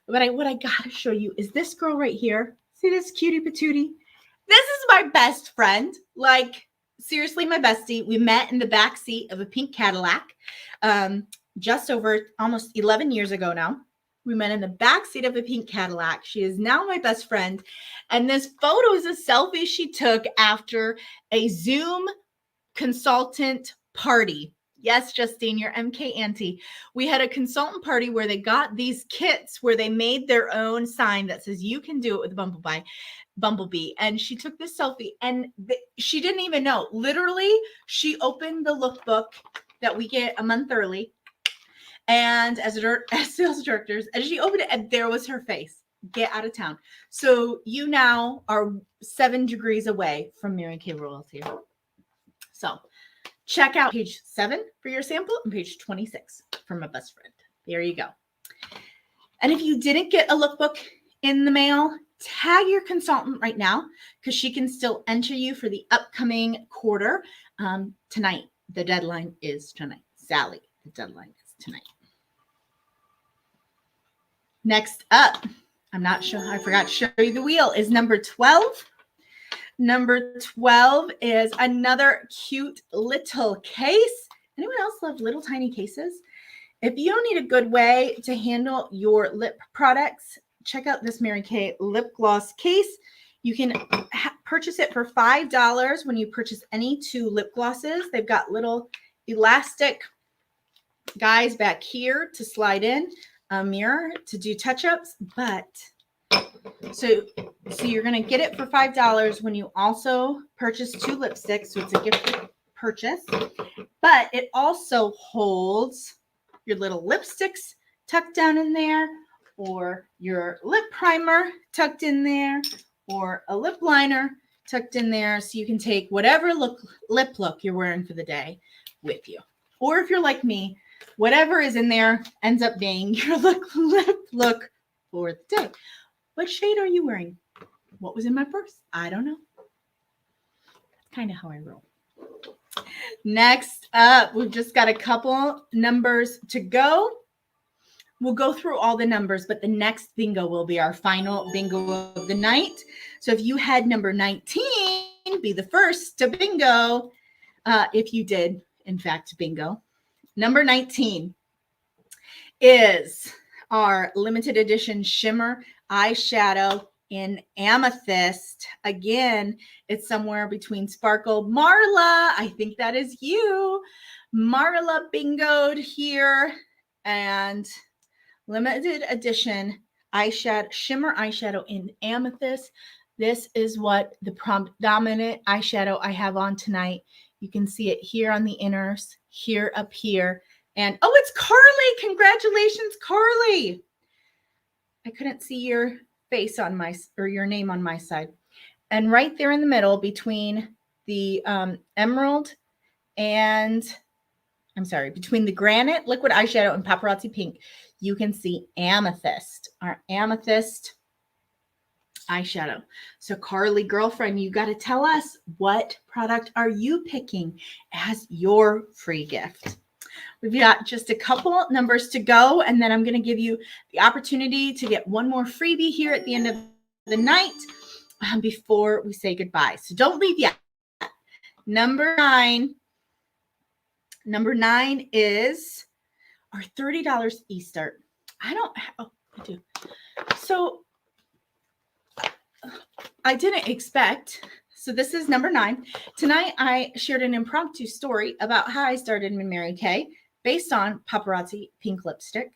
But what I got to show you is this girl right here. See this cutie patootie? This is my best friend. Like, seriously, my bestie. We met in the back seat of a pink Cadillac just over almost 11 years ago now. We met in the back seat of a pink Cadillac. She is now my best friend. And this photo is a selfie she took after a Zoom consultant party. Yes, Justine, your MK auntie. We had a consultant party where they got these kits where they made their own sign that says, you can do it with Bumblebee. And she took this selfie and she didn't even know. Literally, she opened the lookbook that we get a month early. And as sales directors, and she opened it and there was her face. Get out of town. So you now are 7 degrees away from Mary Kay Royalty. So check out page 7 for your sample and page 26 for my best friend. There you go. And if you didn't get a lookbook in the mail, tag your consultant right now because she can still enter you for the upcoming quarter tonight. The deadline is tonight. Sally, the deadline is tonight. Next up, I'm not sure. I forgot to show you the wheel, is number 12. Number 12 is another cute little case. Anyone else love little tiny cases? If you don't need a good way to handle your lip products, check out this Mary Kay lip gloss case. You can purchase it for $5 when you purchase any 2 lip glosses. They've got little elastic guys back here to slide in, a mirror to do touch-ups, but so you're going to get it for $5 when you also purchase 2 lipsticks. So it's a gift purchase, but it also holds your little lipsticks tucked down in there, or your lip primer tucked in there, or a lip liner tucked in there. So you can take whatever lip look you're wearing for the day with you. Or if you're like me, whatever is in there ends up being your lip look for the day. What shade are you wearing? What was in my purse? I don't know. That's kind of how I roll. Next up, we've just got a couple numbers to go. We'll go through all the numbers, but the next bingo will be our final bingo of the night. So if you had number 19, be the first to bingo. If you did, in fact, bingo. Number 19 is our limited edition shimmer eyeshadow in amethyst. Again, it's somewhere between sparkle. Marla, I think that is you. Marla bingoed here. And limited edition eyeshadow, shimmer eyeshadow in amethyst. This is what the predominant eyeshadow I have on tonight. You can see it here on the inners, here up here. And oh, it's Carly. Congratulations, Carly. I couldn't see your face on my, or your name on my side. And right there in the middle between the emerald and, I'm sorry, between the granite liquid eyeshadow and paparazzi pink, you can see amethyst, our amethyst eyeshadow. So Carly, girlfriend, you got to tell us, what product are you picking as your free gift? We've got just a couple numbers to go, and then I'm going to give you the opportunity to get one more freebie here at the end of the night before we say goodbye. So don't leave yet. Number nine is our $30 e-start. I do. So I didn't expect. So this is number 9. Tonight, I shared an impromptu story about how I started in Mary Kay based on paparazzi pink lipstick.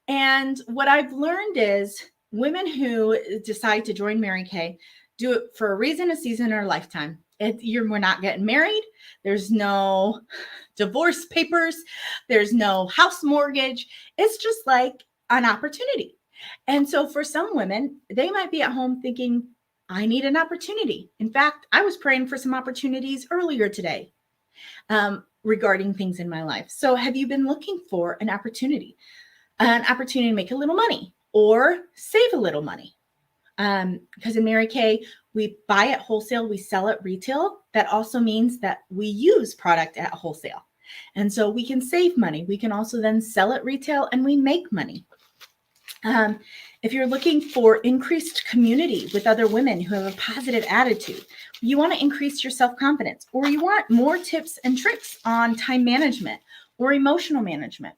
And what I've learned is women who decide to join Mary Kay do it for a reason, a season, or a lifetime. We're not getting married. There's no divorce papers. There's no house mortgage. It's just like an opportunity. And so for some women, they might be at home thinking, I need an opportunity. In fact, I was praying for some opportunities earlier today regarding things in my life. So have you been looking for an opportunity to make a little money or save a little money? Because in Mary Kay, we buy at wholesale, we sell at retail. That also means that we use product at wholesale. And so we can save money. We can also then sell at retail and we make money. If you're looking for increased community with other women who have a positive attitude, you want to increase your self-confidence, or you want more tips and tricks on time management or emotional management,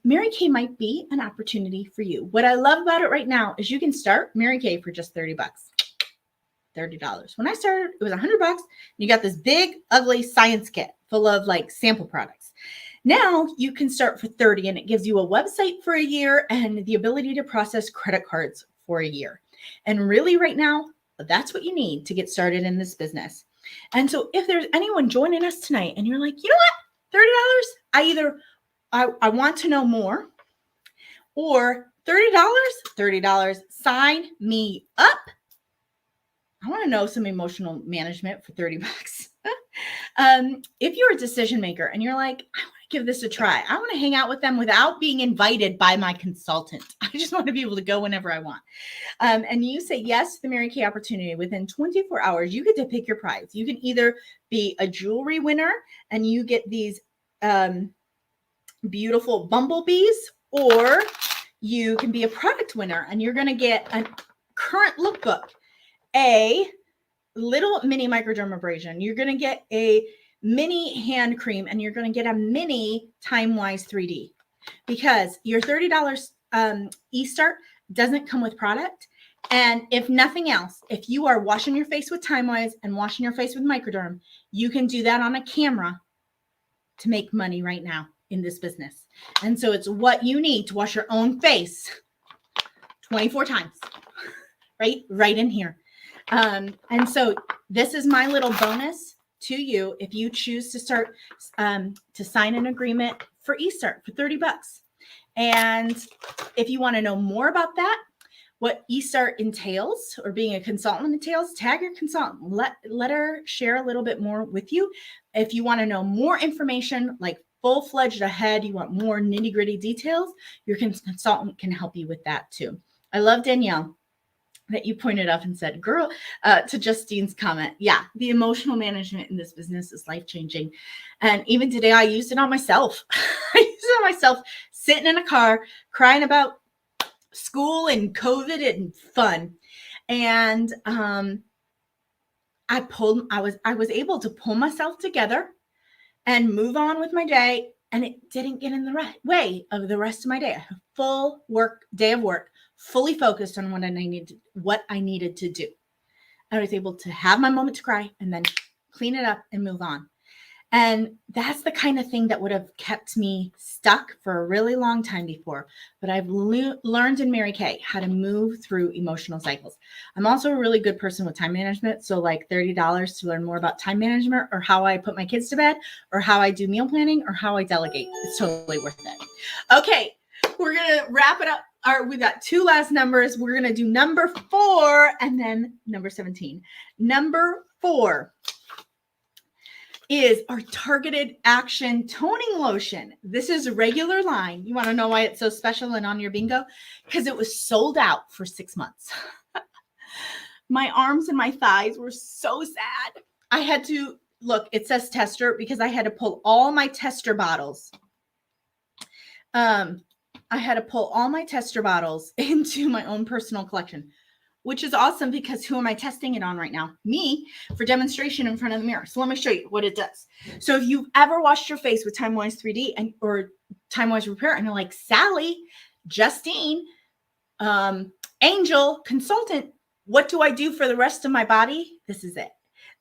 Mary Kay might be an opportunity for you. What I love about it right now is you can start Mary Kay for just $30. $30. When I started, it was $100. You got this big, ugly science kit full of like sample products. Now you can start for $30, and it gives you a website for a year and the ability to process credit cards for a year. And really right now, that's what you need to get started in this business. And so if there's anyone joining us tonight and you're like, you know what, $30, I want to know more, or $30, sign me up. I want to know some emotional management for $30. If you're a decision maker and you're like, I want to give this a try, I want to hang out with them without being invited by my consultant. I just want to be able to go whenever I want. And you say yes to the Mary Kay opportunity, within 24 hours, you get to pick your prize. You can either be a jewelry winner and you get these beautiful bumblebees, or you can be a product winner and you're going to get a current lookbook, a little mini microdermabrasion. You're going to get a mini hand cream, and you're going to get a mini TimeWise 3D, because your $30 e-start doesn't come with product. And if nothing else, if you are washing your face with TimeWise and washing your face with Microderm, you can do that on a camera to make money right now in this business. And so it's what you need to wash your own face 24 times, right in here. And so this is my little bonus to you if you choose to start to sign an agreement for eStart for $30. And if you want to know more about that, what eStart entails, or being a consultant entails, tag your consultant. Let her share a little bit more with you. If you want to know more information, like full-fledged ahead, you want more nitty-gritty details, your consultant can help you with that too. I love Danielle. that you pointed up and said, girl, to Justine's comment. Yeah, the emotional management in this business is life-changing. And even today, I used it on myself. I used it on myself, sitting in a car, crying about school and COVID and fun. And I was able to pull myself together and move on with my day. And it didn't get in the way of the rest of my day. I had a full day of work, fully focused on what I needed to do. I was able to have my moment to cry and then clean it up and move on. And that's the kind of thing that would have kept me stuck for a really long time before. But I've learned in Mary Kay how to move through emotional cycles. I'm also a really good person with time management. So like $30 to learn more about time management, or how I put my kids to bed, or how I do meal planning, or how I delegate. It's totally worth it. Okay, we're going to wrap it up. We got two last numbers. We're going to do number 4 and then number 17. Number 4 is our targeted action toning lotion. This is a regular line. You want to know why it's so special and on your bingo? Because it was sold out for 6 months. My arms and my thighs were so sad. I had to look, it says tester because I had to pull all my tester bottles. I had to pull all my tester bottles into my own personal collection, which is awesome because who am I testing it on right now? Me, for demonstration in front of the mirror. So let me show you what it does. So if you've ever washed your face with TimeWise 3D or TimeWise Repair, and you're like, Sally, Justine, Angel, consultant, what do I do for the rest of my body? This is it.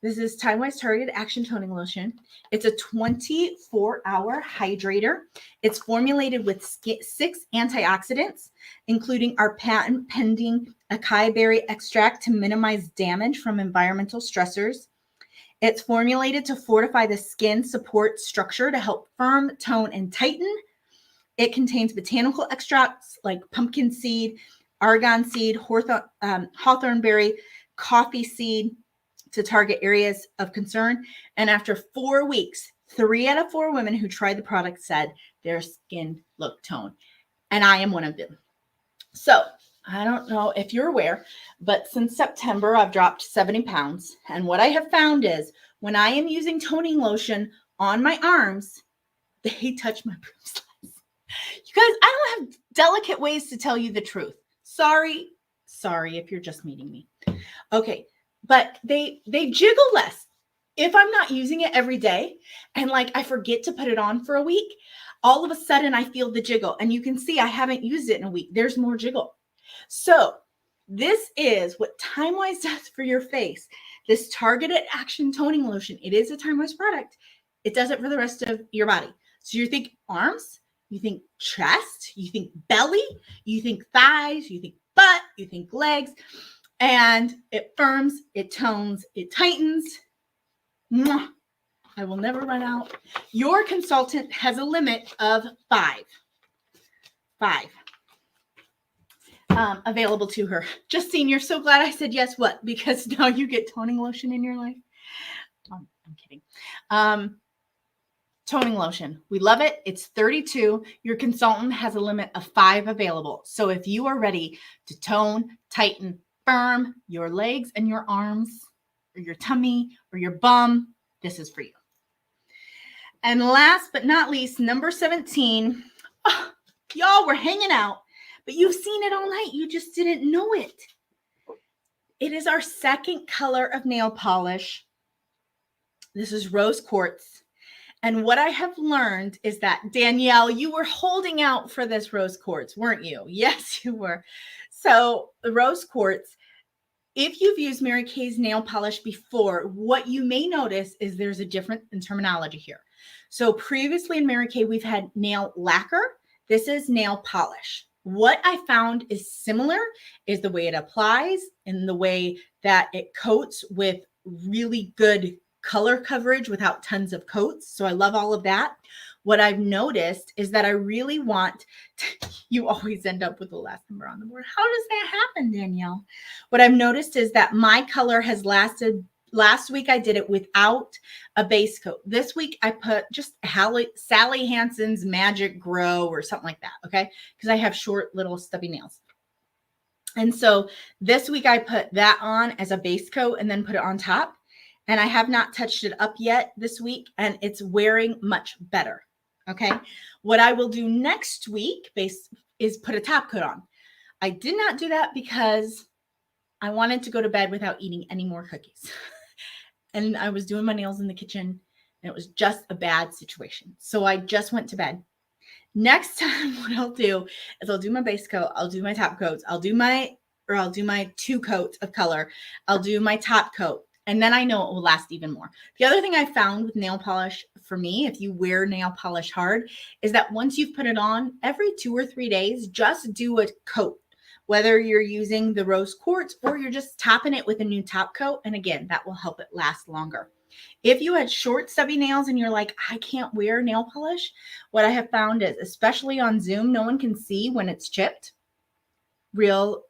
This is TimeWise Targeted Action Toning Lotion. It's a 24-hour hydrator. It's formulated with 6 antioxidants, including our patent-pending acai berry extract to minimize damage from environmental stressors. It's formulated to fortify the skin support structure to help firm, tone, and tighten. It contains botanical extracts like pumpkin seed, argan seed, hawthorn berry, coffee seed, to target areas of concern. And after 4 weeks, 3 out of 4 women who tried the product said their skin looked toned. And I am one of them. So I don't know if you're aware, but since September, I've dropped 70 pounds. And what I have found is when I am using toning lotion on my arms, they touch my boobs less. You guys, I don't have delicate ways to tell you the truth. Sorry if you're just meeting me. Okay. But they jiggle less. If I'm not using it every day and like I forget to put it on for a week, all of a sudden I feel the jiggle. And you can see I haven't used it in a week. There's more jiggle. So this is what TimeWise does for your face. This targeted action toning lotion. It is a TimeWise product. It does it for the rest of your body. So you think arms, you think chest, you think belly, you think thighs, you think butt, you think legs. And it firms, it tones, it tightens. Mwah. I will never run out. Your consultant has a limit of 5. 5 available to her. Justine, you're so glad I said yes. What? Because now you get toning lotion in your life? I'm kidding. Toning lotion. We love it. It's $32. Your consultant has a limit of 5 available. So if you are ready to tone, tighten, firm your legs and your arms or your tummy or your bum, this is for you. And last but not least, number 17. Oh, y'all were hanging out, but you've seen it all night. You just didn't know it. It is our second color of nail polish. This is rose quartz. And what I have learned is that, Danielle, you were holding out for this rose quartz, weren't you? Yes, you were. So the rose quartz, if you've used Mary Kay's nail polish before, what you may notice is there's a difference in terminology here. So previously in Mary Kay, we've had nail lacquer. This is nail polish. What I found is similar is the way it applies and the way that it coats with really good color coverage without tons of coats. So I love all of that. What I've noticed is that I really want you always end up with the last number on the board. How does that happen, Danielle? What I've noticed is that my color has lasted. Last week I did it without a base coat. This week I put just Sally Hansen's Magic Grow or something like that, okay? Because I have short little stubby nails. And so this week I put that on as a base coat and then put it on top. And I have not touched it up yet this week, and it's wearing much better. Okay. What I will do next week is put a top coat on. I did not do that because I wanted to go to bed without eating any more cookies. And I was doing my nails in the kitchen, and it was just a bad situation. So I just went to bed. Next time, what I'll do is I'll do my base coat. I'll do my top coats. I'll do my 2 coats of color. I'll do my top coat. And then I know it will last even more. The other thing I found with nail polish for me, if you wear nail polish hard, is that once you've put it on, every 2 or 3 days, just do a coat, whether you're using the rose quartz or you're just topping it with a new top coat. And again, that will help it last longer. If you had short, stubby nails and you're like, I can't wear nail polish, what I have found is, especially on Zoom, no one can see when it's chipped, real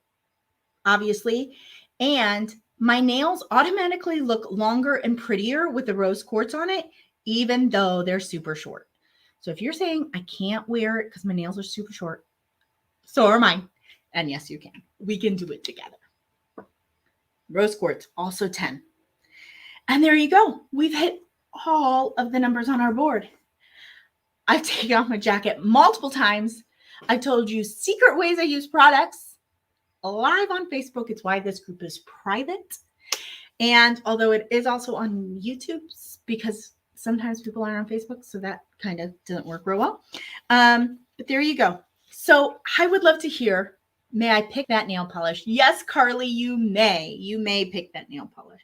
obviously. And my nails automatically look longer and prettier with the rose quartz on it, even though they're super short. So if you're saying I can't wear it because my nails are super short, so are mine. And yes, you can. We can do it together. Rose quartz, also 10. And there you go. We've hit all of the numbers on our board. I've taken off my jacket multiple times. I've told you secret ways I use products live on Facebook. It's why this group is private. And although it is also on YouTube, because sometimes people aren't on Facebook, so that kind of doesn't work real well. But there you go. So I would love to hear, may I pick that nail polish? Yes, Carly, you may. You may pick that nail polish.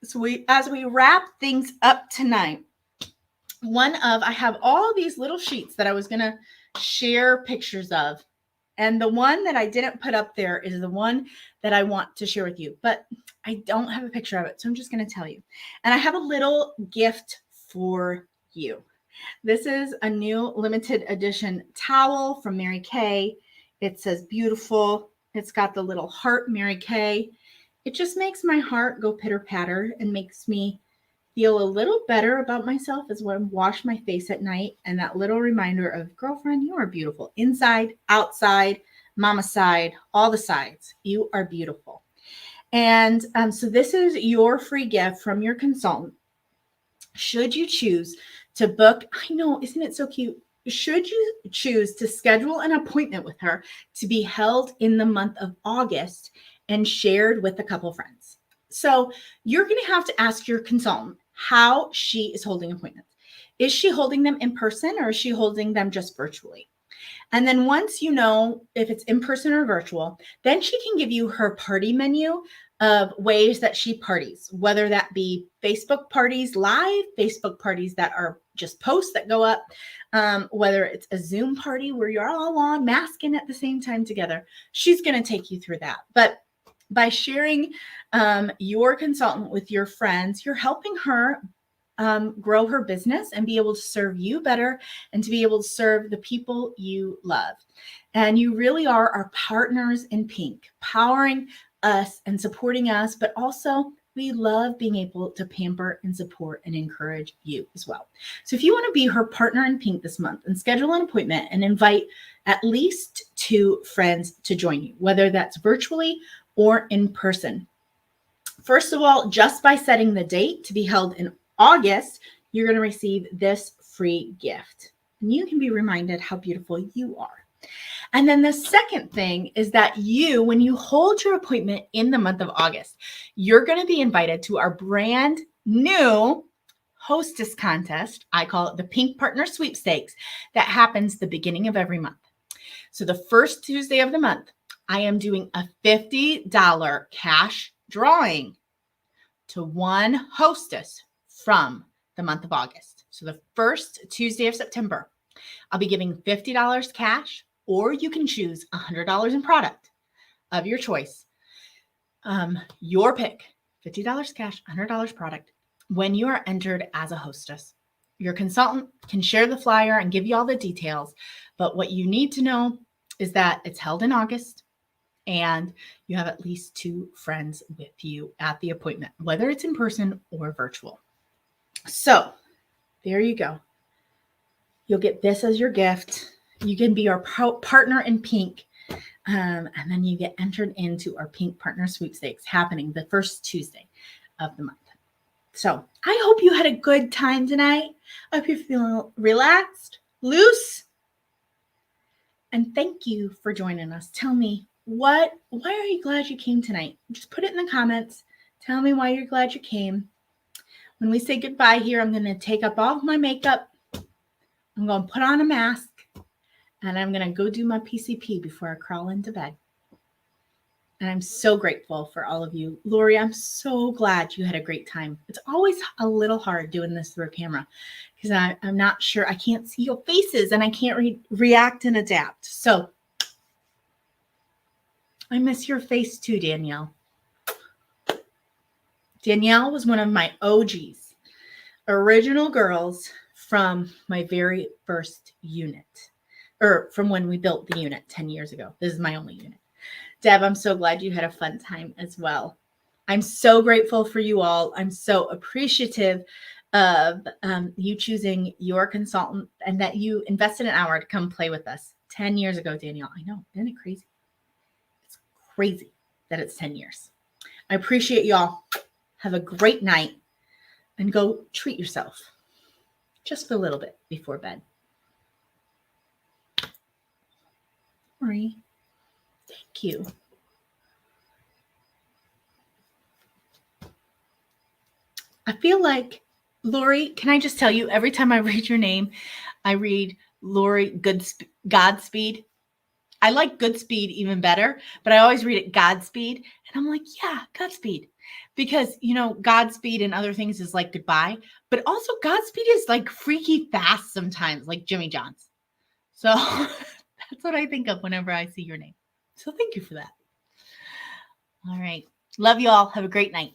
So as we wrap things up tonight, I have all these little sheets that I was going to share pictures of. And the one that I didn't put up there is the one that I want to share with you, but I don't have a picture of it. So I'm just going to tell you. And I have a little gift for you. This is a new limited edition towel from Mary Kay. It says beautiful. It's got the little heart Mary Kay. It just makes my heart go pitter patter and makes me feel a little better about myself as when I wash my face at night. And that little reminder of, girlfriend, you are beautiful. Inside, outside, mama side, all the sides. You are beautiful. And so this is your free gift from your consultant. Should you choose to book, I know, isn't it so cute? Should you choose to schedule an appointment with her to be held in the month of August and shared with a couple friends. So you're going to have to ask your consultant how she is holding appointments. Is she holding them in person or is she holding them just virtually? And then once you know if it's in person or virtual, then she can give you her party menu of ways that she parties, whether that be Facebook parties live, Facebook parties that are just posts that go up, whether it's a Zoom party where you're all on masking at the same time together. She's going to take you through that. But by sharing your consultant with your friends, you're helping her grow her business and be able to serve you better and to be able to serve the people you love. And you really are our partners in pink, powering us and supporting us, but also we love being able to pamper and support and encourage you as well. So if you want to be her partner in pink this month and schedule an appointment and invite at least 2 friends to join you, whether that's virtually or in person. First of all, just by setting the date to be held in August, you're going to receive this free gift. And you can be reminded how beautiful you are. And then the second thing is that when you hold your appointment in the month of August, you're going to be invited to our brand new hostess contest. I call it the Pink Partner Sweepstakes, that happens the beginning of every month. So the first Tuesday of the month, I am doing a $50 cash drawing to one hostess from the month of August. So the first Tuesday of September, I'll be giving $50 cash, or you can choose $100 in product of your choice. Your pick, $50 cash, $100 product, when you are entered as a hostess. Your consultant can share the flyer and give you all the details, but what you need to know is that it's held in August and you have at least 2 friends with you at the appointment, whether it's in person or virtual. So there you go. You'll get this as your gift. You can be our partner in pink And then you get entered into our Pink Partner Sweepstakes happening the first Tuesday of the month. So I hope you had a good time tonight. I hope you're feeling relaxed, loose. And thank you for joining us. Tell me, why are you glad you came tonight? Just put it in the comments. Tell me why you're glad you came. When we say goodbye here, I'm going to take up all of my makeup. I'm going to put on a mask. And I'm going to go do my PCP before I crawl into bed. And I'm so grateful for all of you. Lori, I'm so glad you had a great time. It's always a little hard doing this through a camera because I'm not sure. I can't see your faces and I can't react and adapt. So I miss your face too, Danielle. Danielle was one of my OGs, original girls from my very first unit. Or from when we built the unit 10 years ago. This is my only unit. Deb, I'm so glad you had a fun time as well. I'm so grateful for you all. I'm so appreciative of you choosing your consultant and that you invested an hour to come play with us 10 years ago, Danielle. I know, isn't it crazy? It's crazy that it's 10 years. I appreciate y'all. Have a great night and go treat yourself just a little bit before bed. Marie, thank you. I feel like, Lori, can I just tell you, every time I read your name, I read Lori Godspeed. I like Goodspeed even better, but I always read it Godspeed. And I'm like, yeah, Godspeed. Because, you know, Godspeed and other things is like goodbye, but also Godspeed is like freaky fast sometimes, like Jimmy John's. So that's what I think of whenever I see your name. So thank you for that. All right. Love you all. Have a great night.